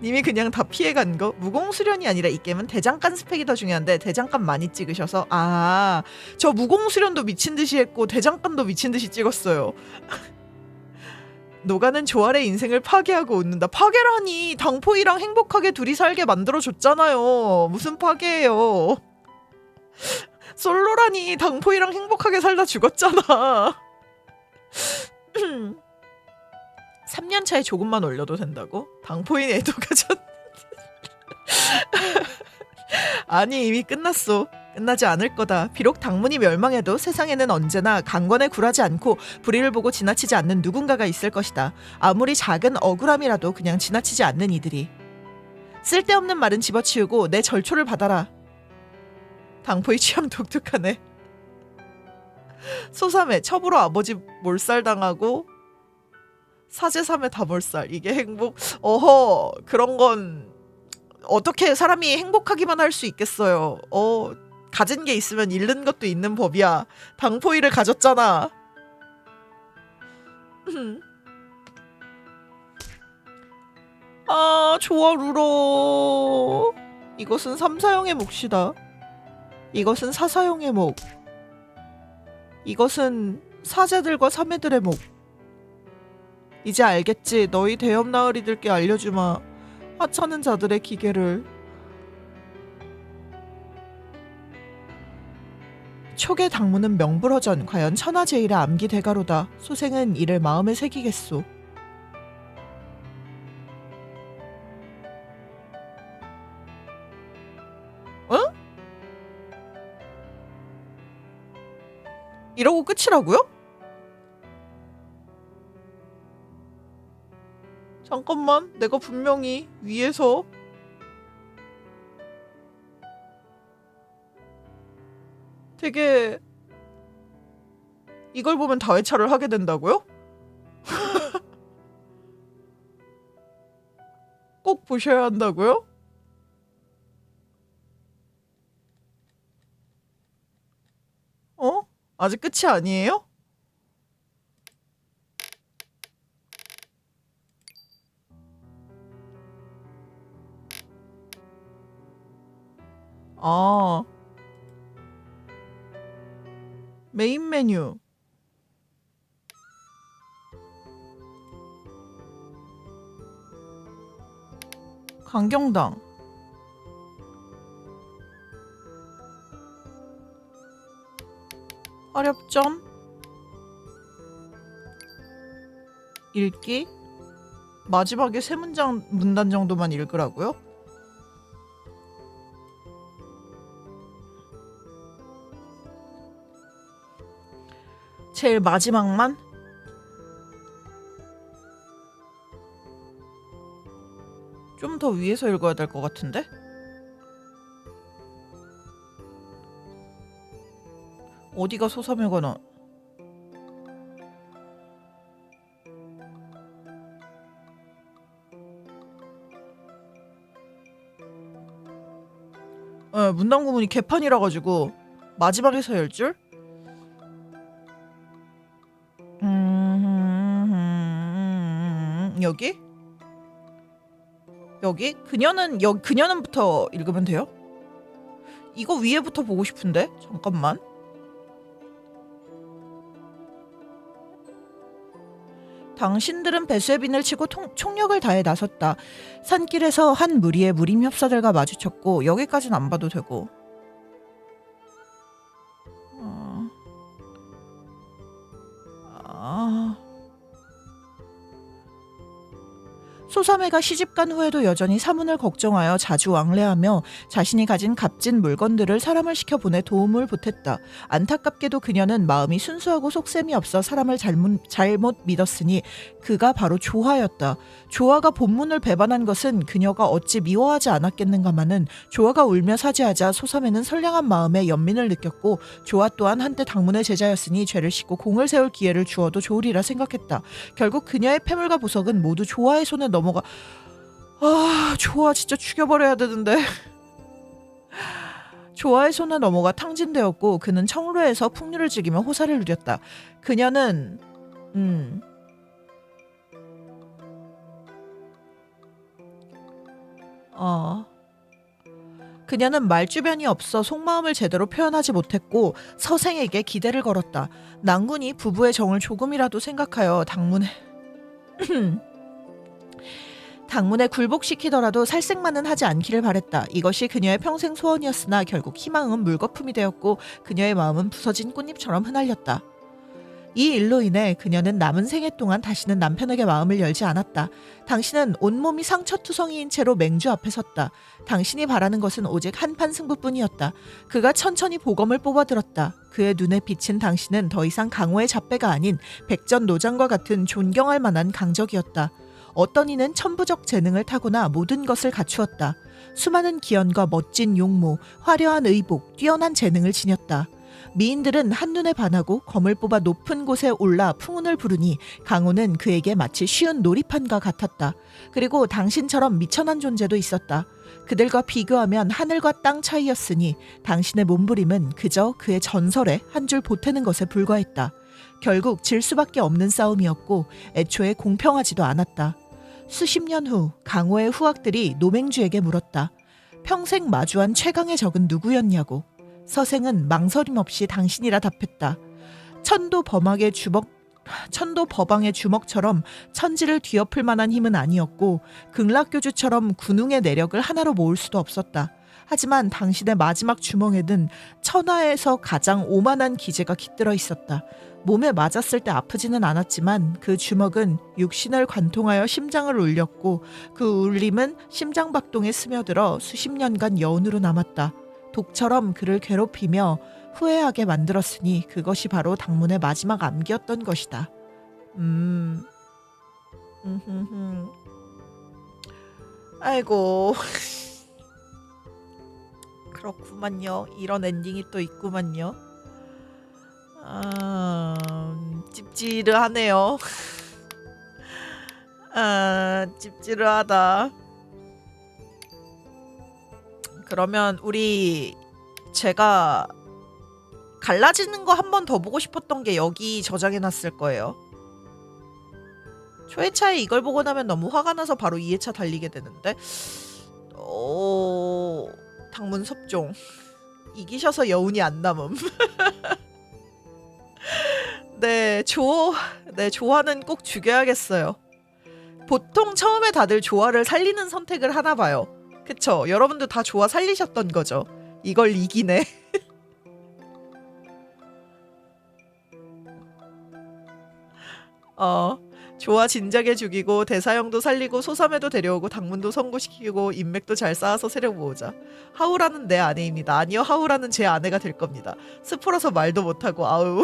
님이 그냥 다 피해간 거. 무공수련이 아니라 이 게임은 대장간 스펙이 더 중요한데 대장간 많이 찍으셔서 저 무공수련도 미친듯이 했고 대장간도 미친듯이 찍었어요. 노가는 조알의 인생을 파괴하고 웃는다. 파괴라니. 당포이랑 행복하게 둘이 살게 만들어줬잖아요. 무슨 파괴예요. 솔로라니. 당포이랑 행복하게 살다 죽었잖아. 3년 차에 조금만 올려도 된다고? 당포인 애도가 아니 이미 끝났어. 끝나지 않을 거다. 비록 당문이 멸망해도 세상에는 언제나 강권에 굴하지 않고 불의를 보고 지나치지 않는 누군가가 있을 것이다. 아무리 작은 억울함이라도 그냥 지나치지 않는 이들이. 쓸데없는 말은 집어치우고 내 절초를 받아라. 당포의 취향 독특하네. 소삼회 첩으로 아버지 몰살당하고 사제삼회 다 몰살. 이게 행복? 그런 건 어떻게 사람이 행복하기만 할 수 있겠어요. 가진 게 있으면 잃는 것도 있는 법이야. 당포이를 가졌잖아. 좋아 루러. 이것은 3사형의 몫이다. 이것은 4사형의 몫. 이것은 사제들과 사매들의 몫. 이제 알겠지. 너희 대염나으리들께 알려주마. 하찮은 자들의 기계를. 촉의 당무는 명불허전. 과연 천하제일의 암기 대가로다. 소생은 이를 마음에 새기겠소. 이러고 끝이라고요? 잠깐만, 내가 분명히 위에서 되게 이걸 보면 다회차를 하게 된다고요? 꼭 보셔야 한다고요? 어? 아직 끝이 아니에요? 아, 메인 메뉴. 강경당. 화렵점. 읽기. 마지막에 세 문단 정도만 읽으라고요? 제일 마지막만? 좀 더 위에서 읽어야 될 것 같은데? 어디가 소사매거나. 문단 구문이 개판이라 가지고 마지막에서 열 줄? 여기? 여기? 그녀는부터 읽으면 돼요? 이거 위에부터 보고 싶은데? 잠깐만. 당신들은 배수의 빈을 치고 총력을 다해 나섰다. 산길에서 한 무리의 무림 협사들과 마주쳤고 여기까지는 안 봐도 되고. 소사매가 시집간 후에도 여전히 사문을 걱정하여 자주 왕래하며 자신이 가진 값진 물건들을 사람을 시켜 보내 도움을 보탰다. 안타깝게도 그녀는 마음이 순수하고 속셈이 없어 사람을 잘못 믿었으니 그가 바로 조화였다. 조화가 본문을 배반한 것은 그녀가 어찌 미워하지 않았겠는가마는 조화가 울며 사죄하자 소사매는 선량한 마음에 연민을 느꼈고 조화 또한 한때 당문의 제자였으니 죄를 씻고 공을 세울 기회를 주어도 좋으리라 생각했다. 결국 그녀의 패물과 보석은 모두 조화의 손에 넘어가. 조화 진짜 죽여버려야 되는데. 조화의 손에 넘어가 탕진되었고 그는 청로에서 풍류를 즐기며 호사를 누렸다. 그녀는 그녀는 말주변이 없어 속마음을 제대로 표현하지 못했고 서생에게 기대를 걸었다. 낭군이 부부의 정을 조금이라도 생각하여 당문에 굴복시키더라도 살생만은 하지 않기를 바랬다. 이것이 그녀의 평생 소원이었으나 결국 희망은 물거품이 되었고 그녀의 마음은 부서진 꽃잎처럼 흩날렸다. 이 일로 인해 그녀는 남은 생애 동안 다시는 남편에게 마음을 열지 않았다. 당신은 온몸이 상처투성이인 채로 맹주 앞에 섰다. 당신이 바라는 것은 오직 한판 승부뿐이었다. 그가 천천히 보검을 뽑아들었다. 그의 눈에 비친 당신은 더 이상 강호의 잡배가 아닌 백전노장과 같은 존경할 만한 강적이었다. 어떤 이는 천부적 재능을 타고나 모든 것을 갖추었다. 수많은 기연과 멋진 용모, 화려한 의복, 뛰어난 재능을 지녔다. 미인들은 한눈에 반하고 검을 뽑아 높은 곳에 올라 풍운을 부르니 강호는 그에게 마치 쉬운 놀이판과 같았다. 그리고 당신처럼 미천한 존재도 있었다. 그들과 비교하면 하늘과 땅 차이였으니 당신의 몸부림은 그저 그의 전설에 한 줄 보태는 것에 불과했다. 결국 질 수밖에 없는 싸움이었고 애초에 공평하지도 않았다. 수십 년 후 강호의 후학들이 노맹주에게 물었다. 평생 마주한 최강의 적은 누구였냐고. 서생은 망설임 없이 당신이라 답했다. 천도 범왕의 주먹처럼 천지를 뒤엎을 만한 힘은 아니었고 극락교주처럼 군웅의 내력을 하나로 모을 수도 없었다. 하지만 당신의 마지막 주먹에는 천하에서 가장 오만한 기제가 깃들어 있었다. 몸에 맞았을 때 아프지는 않았지만 그 주먹은 육신을 관통하여 심장을 울렸고 그 울림은 심장박동에 스며들어 수십 년간 여운으로 남았다. 독처럼 그를 괴롭히며 후회하게 만들었으니 그것이 바로 당문의 마지막 암기였던 것이다. 아이고. 그렇구만요. 이런 엔딩이 또 있구만요. 찝찝하네요. 찝찝하다. 그러면 제가 갈라지는 거 한 번 더 보고 싶었던 게 여기 저장해놨을 거예요. 초회차에 이걸 보고 나면 너무 화가 나서 바로 2회차 달리게 되는데 당문 섭종 이기셔서 여운이 안 남음. 네, 조화는 꼭 죽여야겠어요. 보통 처음에 다들 조화를 살리는 선택을 하나 봐요. 그쵸? 여러분들 다 조화 살리셨던 거죠. 이걸 이기네. 조화 진작에 죽이고 대사형도 살리고 소삼에도 데려오고 당문도 선고시키고 인맥도 잘 쌓아서 세력 모으자. 하우라는 내 아내입니다. 아니요, 하우라는 제 아내가 될 겁니다. 스포라서 말도 못하고 아우.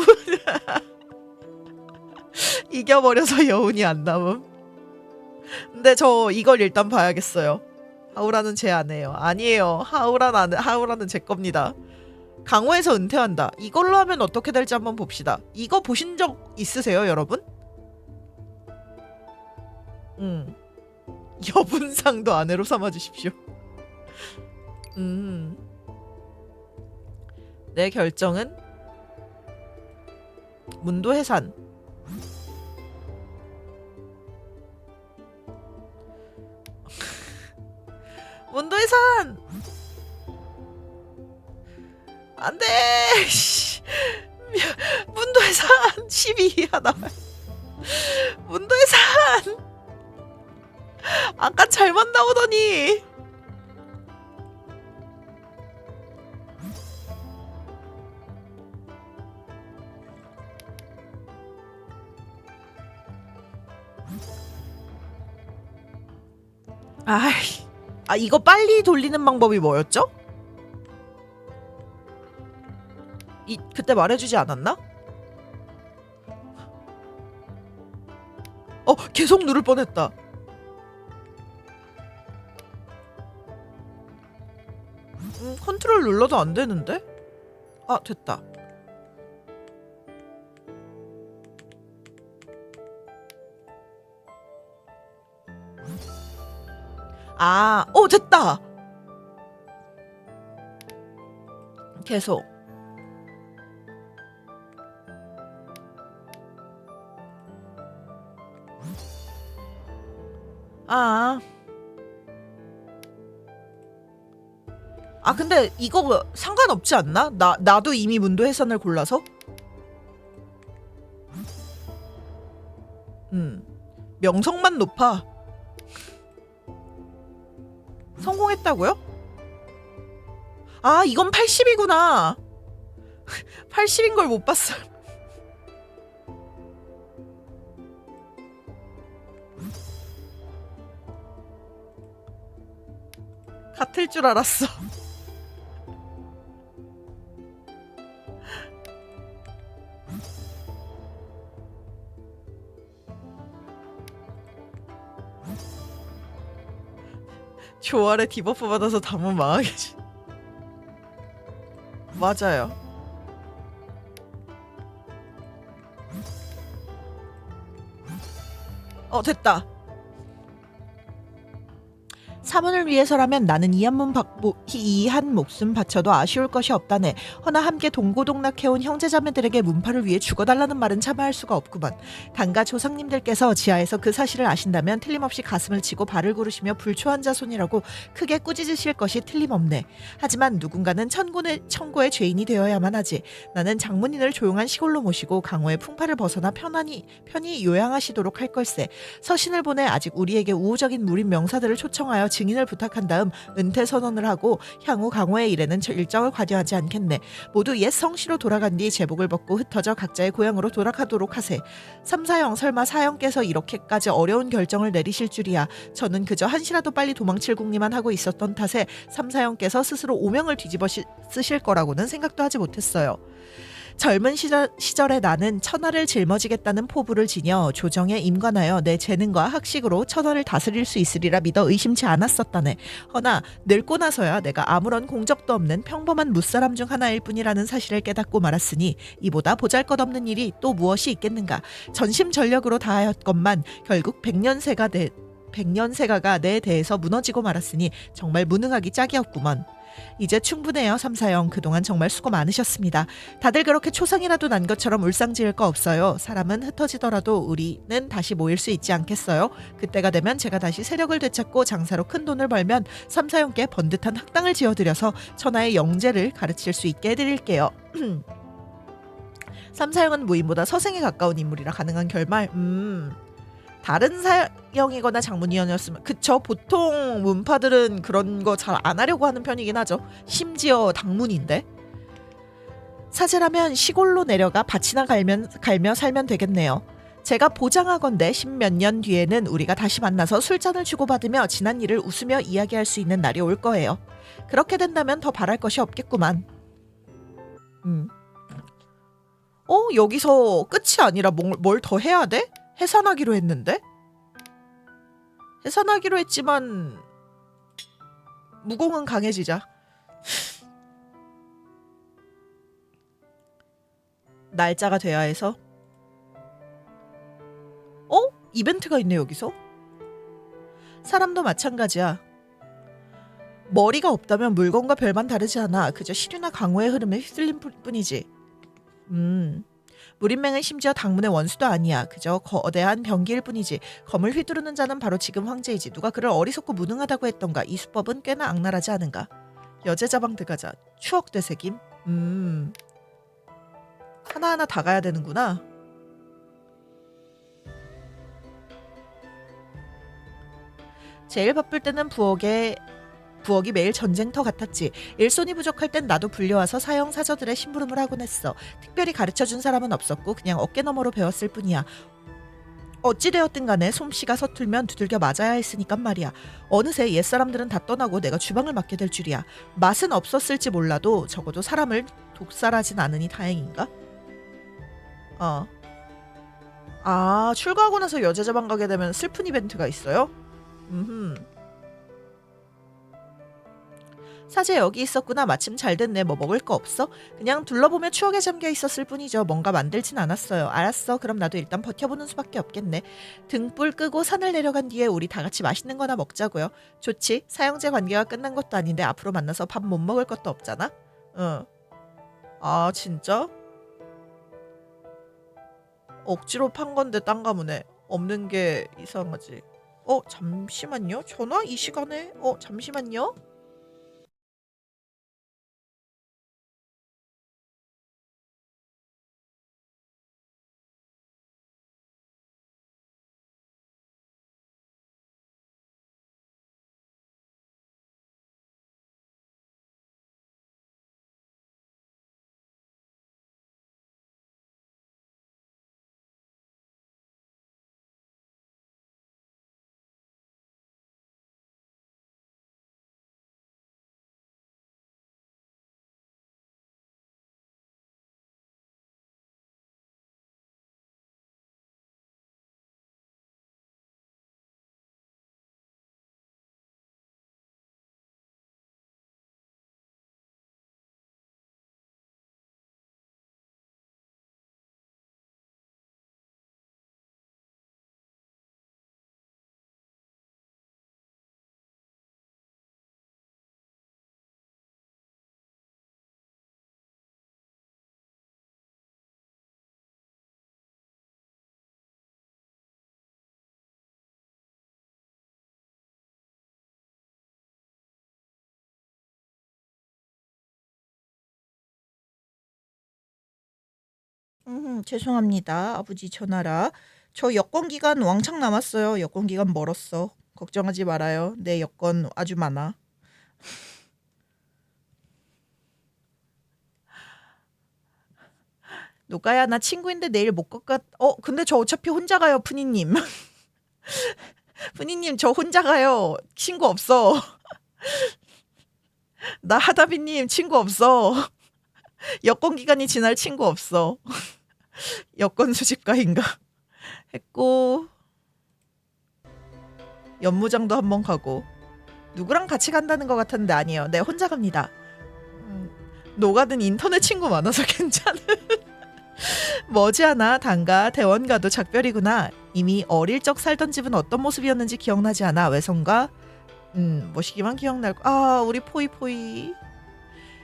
이겨버려서 여운이 안 남음. 근데 저 이걸 일단 봐야겠어요. 하우라는 제 아내예요. 아니에요. 하우라는 제 겁니다. 강호에서 은퇴한다. 이걸로 하면 어떻게 될지 한번 봅시다. 이거 보신 적 있으세요, 여러분? 여분상도 아내로 삼아주십시오. 내 결정은 문도해산. 문도해산! 안돼! 문도해산! 12위야 나. 문도해산! 아까 잘만 나오더니. 이거 빨리 돌리는 방법이 뭐였죠? 그때 말해주지 않았나? 계속 누를 뻔했다. 컨트롤 눌러도 안 되는데? 됐다. 됐다. 계속. 근데 이거 상관없지 않나? 나도 이미 문도해산을 골라서? 명성만 높아. 성공했다고요? 이건 80이구나. 80인 걸 못 봤어. 같을 줄 알았어. 조알에 디버프 받아서 담은 망하겠지. 맞아요. 됐다. 사문을 위해서라면 나는 이 한 목숨 바쳐도 아쉬울 것이 없다네. 허나 함께 동고동락해온 형제자매들에게 문파를 위해 죽어달라는 말은 참아할 수가 없구만. 당가 조상님들께서 지하에서 그 사실을 아신다면 틀림없이 가슴을 치고 발을 구르시며 불초한 자손이라고 크게 꾸짖으실 것이 틀림없네. 하지만 누군가는 천고의 죄인이 되어야만 하지. 나는 장문인을 조용한 시골로 모시고 강호의 풍파를 벗어나 편히 요양하시도록 할 걸세. 서신을 보내 아직 우리에게 우호적인 무림 명사들을 초청하여 증인을 부탁한 다음 은퇴 선언을 하고 향후 강호의 일에는 일정을 관여하지 않겠네. 모두 옛 성씨로 돌아간 뒤 제복을 벗고 흩어져 각자의 고향으로 돌아가도록 하세. 삼사형 설마 사형께서 이렇게까지 어려운 결정을 내리실 줄이야. 저는 그저 한시라도 빨리 도망칠 궁리만 하고 있었던 탓에 삼사형께서 스스로 오명을 뒤집어 쓰실 거라고는 생각도 하지 못했어요. 젊은 시절에 나는 천하를 짊어지겠다는 포부를 지녀 조정에 임관하여 내 재능과 학식으로 천하를 다스릴 수 있으리라 믿어 의심치 않았었다네. 허나 늙고 나서야 내가 아무런 공적도 없는 평범한 무사람 중 하나일 뿐이라는 사실을 깨닫고 말았으니 이보다 보잘것없는 일이 또 무엇이 있겠는가. 전심전력으로 다하였건만 결국 백년세가가 내 대해서 무너지고 말았으니 정말 무능하기 짝이었구먼. 이제 충분해요. 삼사형 그동안 정말 수고 많으셨습니다. 다들 그렇게 초상이라도 난 것처럼 울상지을 거 없어요. 사람은 흩어지더라도 우리는 다시 모일 수 있지 않겠어요? 그때가 되면 제가 다시 세력을 되찾고 장사로 큰 돈을 벌면 삼사형께 번듯한 학당을 지어드려서 천하의 영재를 가르칠 수 있게 해드릴게요. 삼사형은 무인보다 서생에 가까운 인물이라 가능한 결말. 다른 사형이거나 장문위원이었으면 그쵸. 보통 문파들은 그런 거 잘 안 하려고 하는 편이긴 하죠. 심지어 당문인데. 사제라면 시골로 내려가 밭이나 갈며 살면 되겠네요. 제가 보장하건대 십몇 년 뒤에는 우리가 다시 만나서 술잔을 주고받으며 지난 일을 웃으며 이야기할 수 있는 날이 올 거예요. 그렇게 된다면 더 바랄 것이 없겠구만. 여기서 끝이 아니라 뭘 더 해야 돼? 해산하기로 했는데? 해산하기로 했지만 무공은 강해지자. 날짜가 돼야 해서. 이벤트가 있네 여기서. 사람도 마찬가지야. 머리가 없다면 물건과 별반 다르지 않아. 그저 시류나 강호의 흐름에 휩쓸린 뿐이지. 무림맹은 심지어 당문의 원수도 아니야. 그저 거대한 병기일 뿐이지. 검을 휘두르는 자는 바로 지금 황제이지. 누가 그를 어리석고 무능하다고 했던가. 이 수법은 꽤나 악랄하지 않은가. 여제자방 들어가자. 추억 되새김. 하나하나 다 가야 되는구나. 제일 바쁠 때는 부엌이 매일 전쟁터 같았지. 일손이 부족할 땐 나도 불려와서 사형 사저들의 심부름을 하곤 했어. 특별히 가르쳐준 사람은 없었고 그냥 어깨너머로 배웠을 뿐이야. 어찌되었든 간에 솜씨가 서툴면 두들겨 맞아야 했으니깐 말이야. 어느새 옛사람들은 다 떠나고 내가 주방을 맡게 될 줄이야. 맛은 없었을지 몰라도 적어도 사람을 독살하진 않으니 다행인가? 출가하고 나서 여제자방 가게 되면 슬픈 이벤트가 있어요? 사제 여기 있었구나. 마침 잘 됐네. 뭐 먹을 거 없어? 그냥 둘러보며 추억에 잠겨 있었을 뿐이죠. 뭔가 만들진 않았어요. 알았어. 그럼 나도 일단 버텨보는 수밖에 없겠네. 등불 끄고 산을 내려간 뒤에 우리 다 같이 맛있는 거나 먹자고요. 좋지. 사형제 관계가 끝난 것도 아닌데 앞으로 만나서 밥 못 먹을 것도 없잖아. 진짜? 억지로 판 건데 딴 가문에 없는 게 이상하지. 잠시만요. 전화 이 시간에? 잠시만요. 죄송합니다. 아버지 전화라. 저 여권 기간 왕창 남았어요. 여권 기간 멀었어. 걱정하지 말아요. 내 여건 아주 많아. 노가야 나 친구인데 내일 못 가. 근데 저 어차피 혼자 가요 푸니님. 푸니님 저 혼자 가요. 친구 없어. 나 하다비님 친구 없어. 여권 기간이 지날 친구 없어. 여권 수집가인가 했고 연무장도 한번 가고 누구랑 같이 간다는 것 같았는데 아니에요. 네 혼자 갑니다. 노가든 인터넷 친구 많아서 괜찮은. 머지않아 단가 대원가도 작별이구나. 이미 어릴 적 살던 집은 어떤 모습이었는지 기억나지 않아. 외성가 멋이기만 기억날. 아 우리 포이포이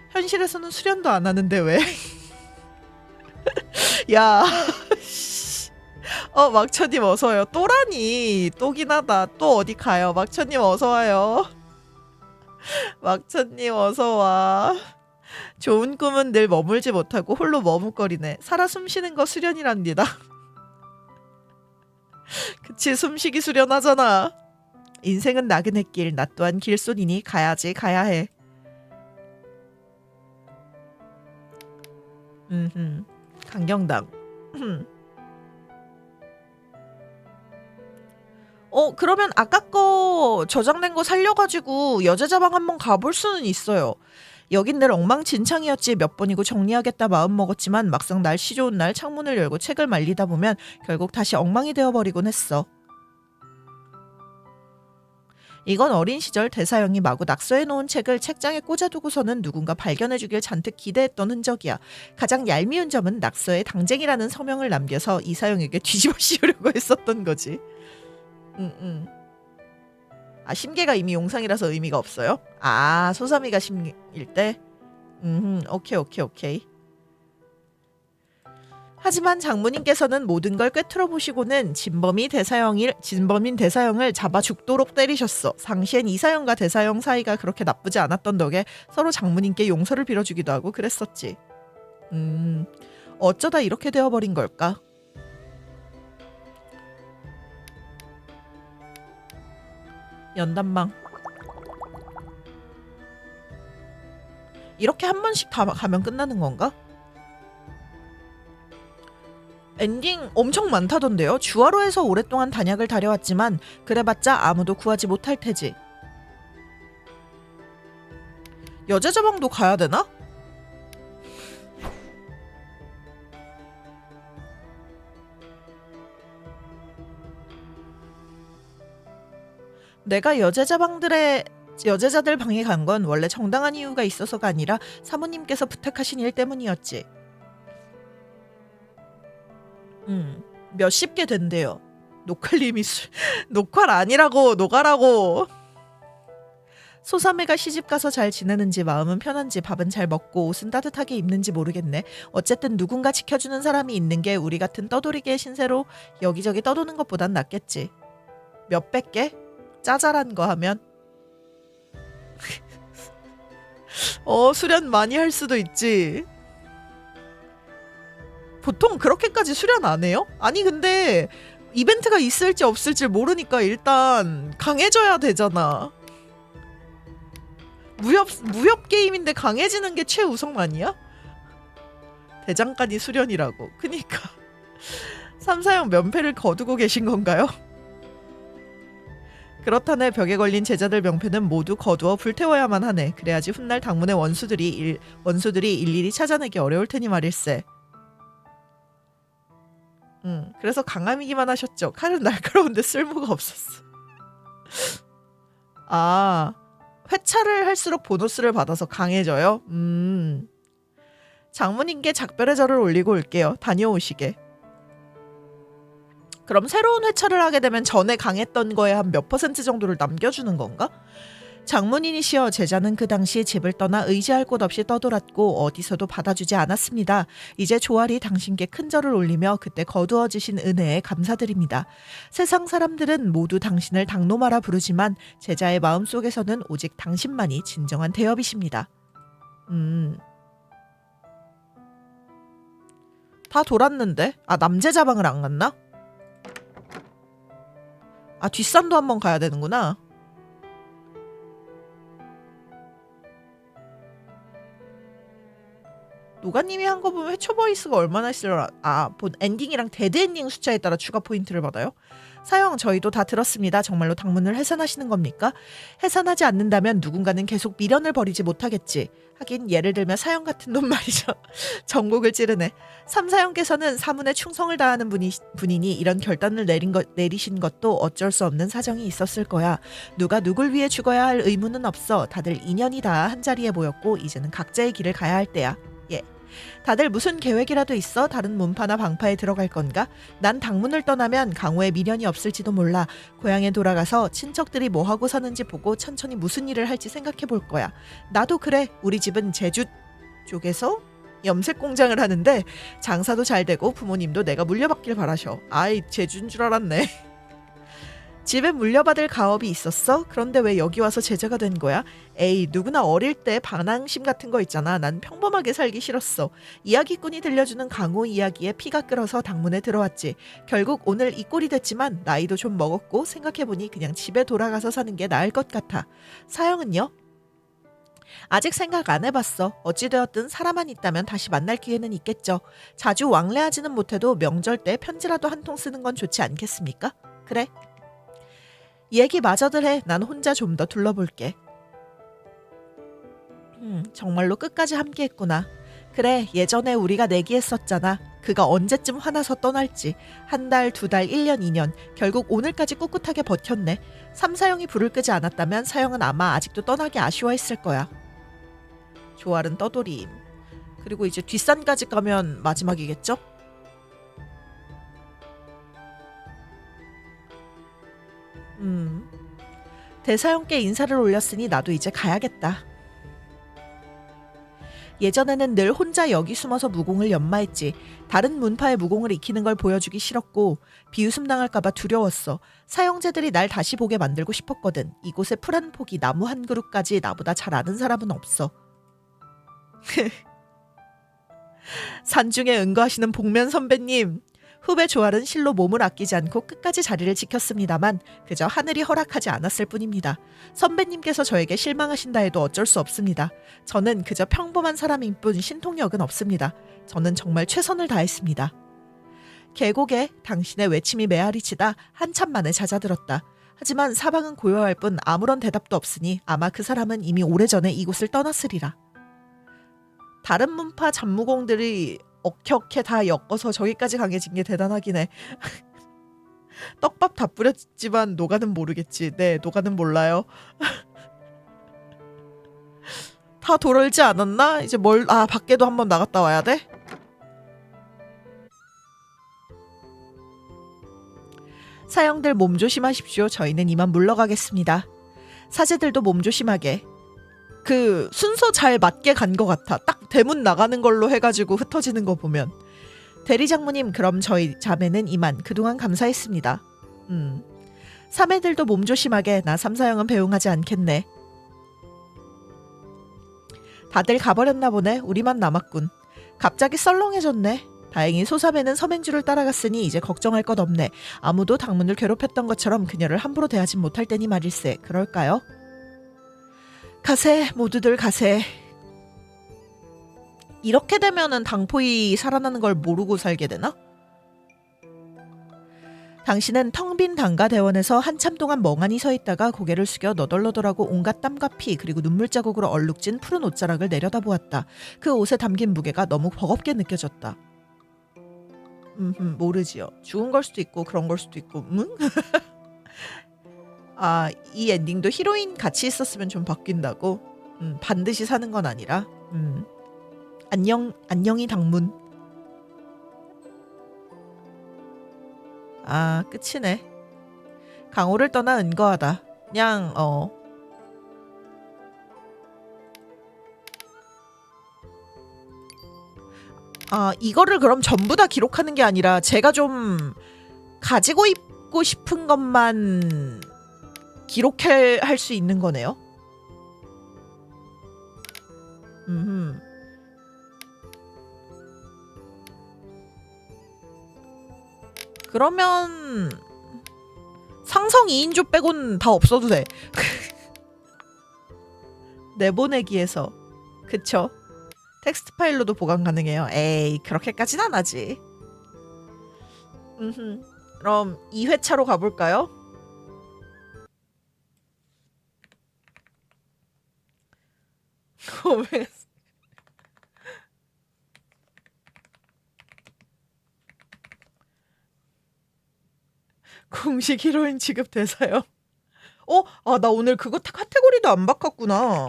현실에서는 수련도 안 하는데 왜? 야 막차님 어서와요. 또라니 또긴 하다. 또 어디 가요. 막차님 어서와요. 막차님 어서와. 좋은 꿈은 늘 머물지 못하고 홀로 머뭇거리네. 살아 숨쉬는 거 수련이랍니다. 그치 숨쉬기 수련하잖아. 인생은 나그네 길. 나 또한 길손이니 가야지 가야 해. 강경당. 그러면 아까 거 저장된 거 살려가지고 여자자방 한번 가볼 수는 있어요. 여긴 늘 엉망진창이었지. 몇 번이고 정리하겠다 마음 먹었지만 막상 날씨 좋은 날 창문을 열고 책을 말리다 보면 결국 다시 엉망이 되어버리곤 했어. 이건 어린 시절 대사형이 마구 낙서해놓은 책을 책장에 꽂아두고서는 누군가 발견해주길 잔뜩 기대했던 흔적이야. 가장 얄미운 점은 낙서에 당쟁이라는 서명을 남겨서 이사형에게 뒤집어 씌우려고 했었던 거지. 아 심계가 이미 용상이라서 의미가 없어요? 아 소삼이가 심일 때? 오케이. 하지만 장모님께서는 모든 걸 꿰뚫어 보시고는 진범인 대사형을 잡아 죽도록 때리셨어. 당시엔 이사형과 대사형 사이가 그렇게 나쁘지 않았던 덕에 서로 장모님께 용서를 빌어주기도 하고 그랬었지. 어쩌다 이렇게 되어버린 걸까? 연단망. 이렇게 한 번씩 다 가면 끝나는 건가? 엔딩 엄청 많다던데요. 주화로에서 오랫동안 단약을 다려왔지만 그래봤자 아무도 구하지 못할 테지. 여자자방도 가야 되나? 내가 여자자들 방에 간 건 원래 정당한 이유가 있어서가 아니라 사모님께서 부탁하신 일 때문이었지. 몇십 개 된대요. 녹화님이 녹활 아니라고 노가라고. 소삼애가 시집가서 잘 지내는지 마음은 편한지 밥은 잘 먹고 옷은 따뜻하게 입는지 모르겠네. 어쨌든 누군가 지켜주는 사람이 있는 게 우리 같은 떠돌이개의 신세로 여기저기 떠도는 것보단 낫겠지. 몇백 개? 짜잘한 거 하면 수련 많이 할 수도 있지. 보통 그렇게까지 수련 안 해요? 아니 근데 이벤트가 있을지 없을지 모르니까 일단 강해져야 되잖아. 무협 게임인데 강해지는 게 최우선 아니야? 대장간이 수련이라고. 그니까 삼사형 면패를 거두고 계신 건가요? 그렇다네. 벽에 걸린 제자들 명패는 모두 거두어 불태워야만 하네. 그래야지 훗날 당문의 원수들이 일일이 찾아내기 어려울 테니 말일세. 그래서 강함이기만 하셨죠. 칼은 날카로운데 쓸모가 없었어. 아, 회차를 할수록 보너스를 받아서 강해져요? 장모님께 작별의 절을 올리고 올게요. 다녀오시게. 그럼 새로운 회차를 하게 되면 전에 강했던 거에 한 몇 퍼센트 정도를 남겨주는 건가? 장문인이시여, 제자는 그 당시 집을 떠나 의지할 곳 없이 떠돌았고 어디서도 받아주지 않았습니다. 이제 조알이 당신께 큰 절을 올리며 그때 거두어 주신 은혜에 감사드립니다. 세상 사람들은 모두 당신을 당노마라 부르지만 제자의 마음속에서는 오직 당신만이 진정한 대업이십니다. 다 돌았는데? 아, 남제자방을 안 갔나? 아, 뒷산도 한번 가야 되는구나. 노가님이 한 거 보면 회초 보이스가 얼마나 있으려나. 본 엔딩이랑 데드 엔딩 숫자에 따라 추가 포인트를 받아요? 사형, 저희도 다 들었습니다. 정말로 당문을 해산하시는 겁니까? 해산하지 않는다면 누군가는 계속 미련을 버리지 못하겠지. 하긴 예를 들면 사형 같은 놈 말이죠. 전곡을 찌르네. 삼사형께서는 사문에 충성을 다하는 분이니 이런 결단을 내리신 것도 어쩔 수 없는 사정이 있었을 거야. 누가 누굴 위해 죽어야 할 의무는 없어. 다들 인연이 다 한자리에 모였고 이제는 각자의 길을 가야 할 때야. 예. 다들 무슨 계획이라도 있어? 다른 문파나 방파에 들어갈 건가? 난 당문을 떠나면 강호에 미련이 없을지도 몰라. 고향에 돌아가서 친척들이 뭐 하고 사는지 보고 천천히 무슨 일을 할지 생각해 볼 거야. 나도 그래. 우리 집은 제주 쪽에서 염색 공장을 하는데 장사도 잘 되고 부모님도 내가 물려받길 바라셔. 아이, 제주인 줄 알았네. 집에 물려받을 가업이 있었어? 그런데 왜 여기 와서 제자가 된 거야? 에이, 누구나 어릴 때 반항심 같은 거 있잖아. 난 평범하게 살기 싫었어. 이야기꾼이 들려주는 강호 이야기에 피가 끓어서 당문에 들어왔지. 결국 오늘 이 꼴이 됐지만 나이도 좀 먹었고 생각해보니 그냥 집에 돌아가서 사는 게 나을 것 같아. 사형은요? 아직 생각 안 해봤어. 어찌되었든 사람만 있다면 다시 만날 기회는 있겠죠. 자주 왕래하지는 못해도 명절 때 편지라도 한 통 쓰는 건 좋지 않겠습니까? 그래. 얘기 마저들 해. 난 혼자 좀 더 둘러볼게. 정말로 끝까지 함께했구나. 그래, 예전에 우리가 내기했었잖아. 그가 언제쯤 화나서 떠날지. 한 달, 두 달, 1년, 2년. 결국 오늘까지 꿋꿋하게 버텼네. 삼사형이 불을 끄지 않았다면 사형은 아마 아직도 떠나기 아쉬워했을 거야. 조알은 떠돌이임. 그리고 이제 뒷산까지 가면 마지막이겠죠? 대사형께 인사를 올렸으니 나도 이제 가야겠다. 예전에는 늘 혼자 여기 숨어서 무공을 연마했지. 다른 문파의 무공을 익히는 걸 보여주기 싫었고 비웃음 당할까봐 두려웠어. 사형제들이 날 다시 보게 만들고 싶었거든. 이곳의 풀 한 포기, 나무 한 그루까지 나보다 잘 아는 사람은 없어. 산중에 응거하시는 복면 선배님. 후배 조알은 실로 몸을 아끼지 않고 끝까지 자리를 지켰습니다만 그저 하늘이 허락하지 않았을 뿐입니다. 선배님께서 저에게 실망하신다 해도 어쩔 수 없습니다. 저는 그저 평범한 사람일 뿐 신통력은 없습니다. 저는 정말 최선을 다했습니다. 계곡에 당신의 외침이 메아리치다 한참 만에 잦아들었다. 하지만 사방은 고요할 뿐 아무런 대답도 없으니 아마 그 사람은 이미 오래전에 이곳을 떠났으리라. 다른 문파 잡무공들이 억혁해 다 엮어서 저기까지 강해진 게 대단하긴 해. 떡밥 다 뿌렸지만 노가는 모르겠지. 네, 노가는 몰라요. 다 돌아올지 않았나? 이제 밖에도 한번 나갔다 와야 돼? 사형들 몸 조심하십시오. 저희는 이만 물러가겠습니다. 사제들도 몸 조심하게. 그 순서 잘 맞게 간 것 같아. 딱 대문 나가는 걸로 해가지고 흩어지는 거 보면. 대리장모님, 그럼 저희 자매는 이만. 그동안 감사했습니다. 사매들도 몸 조심하게. 나 삼사형은 배웅하지 않겠네. 다들 가버렸나 보네. 우리만 남았군. 갑자기 썰렁해졌네. 다행히 소사매는 서맹주를 따라갔으니 이제 걱정할 것 없네. 아무도 당문을 괴롭혔던 것처럼 그녀를 함부로 대하진 못할 테니 말일세. 그럴까요? 가세, 모두들 가세. 이렇게 되면은 당포이 살아나는 걸 모르고 살게 되나? 당신은 텅 빈 당가 대원에서 한참 동안 멍하니 서 있다가 고개를 숙여 너덜너덜하고 온갖 땀과 피 그리고 눈물 자국으로 얼룩진 푸른 옷자락을 내려다보았다. 그 옷에 담긴 무게가 너무 버겁게 느껴졌다. 모르지요. 죽은 걸 수도 있고 그런 걸 수도 있고. 아, 이 엔딩도 히로인 같이 있었으면 좀 바뀐다고? 반드시 사는 건 아니라. 안녕히 당문. 아, 끝이네. 강호를 떠나 은거하다. 그냥 이거를 그럼 전부 다 기록하는 게 아니라 제가 좀 가지고 있고 싶은 것만 기록할 수 있는 거네요. 그러면 삼성 2인조 빼곤 다 없어도 돼. 내보내기에서. 그쵸? 텍스트 파일로도 보관 가능해요. 에이, 그렇게까지는 안 하지. 그럼 2회차로 가볼까요? 공식 히로인 취급 대사요. 아, 나 오늘 그거 카테고리도 안 바꿨구나.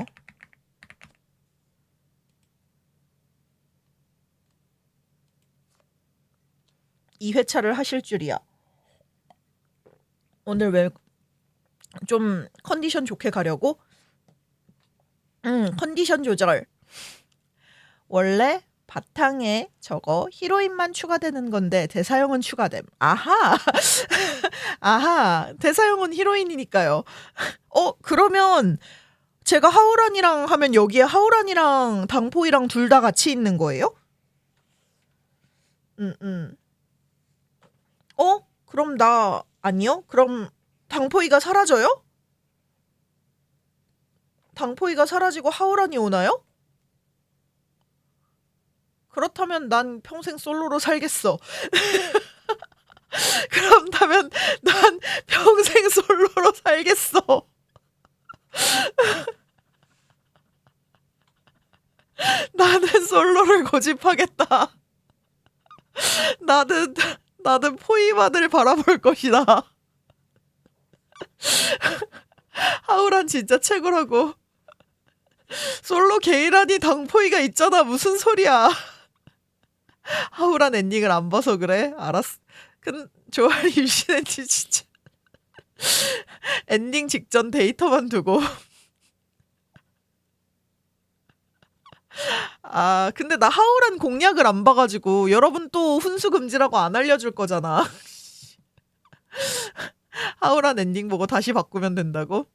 이 회차를 하실 줄이야. 오늘 왜 좀 컨디션 좋게 가려고? 컨디션 조절. 원래 바탕에 저거 히로인만 추가되는 건데 대사형은 추가됨. 아하. 아하. 대사형은 히로인이니까요. 그러면 제가 하우란이랑 하면 여기에 하우란이랑 당포이랑 둘 다 같이 있는 거예요? 그럼 나 아니요? 그럼 당포이가 사라져요? 당포이가 사라지고 하우란이 오나요? 그렇다면 난 평생 솔로로 살겠어. 그렇다면 난 평생 솔로로 살겠어. 나는 솔로를 고집하겠다. 나는 포이만을 바라볼 것이다. 하우란 진짜 최고라고. 솔로 게이라니 당포이가 있잖아. 무슨 소리야. 하우란 엔딩을 안 봐서 그래? 알았어. 조아리 유신엔지 진짜. 엔딩 직전 데이터만 두고. 아, 근데 나 하우란 공략을 안 봐가지고 여러분 또 훈수 금지라고 안 알려줄 거잖아. 하우란 엔딩 보고 다시 바꾸면 된다고?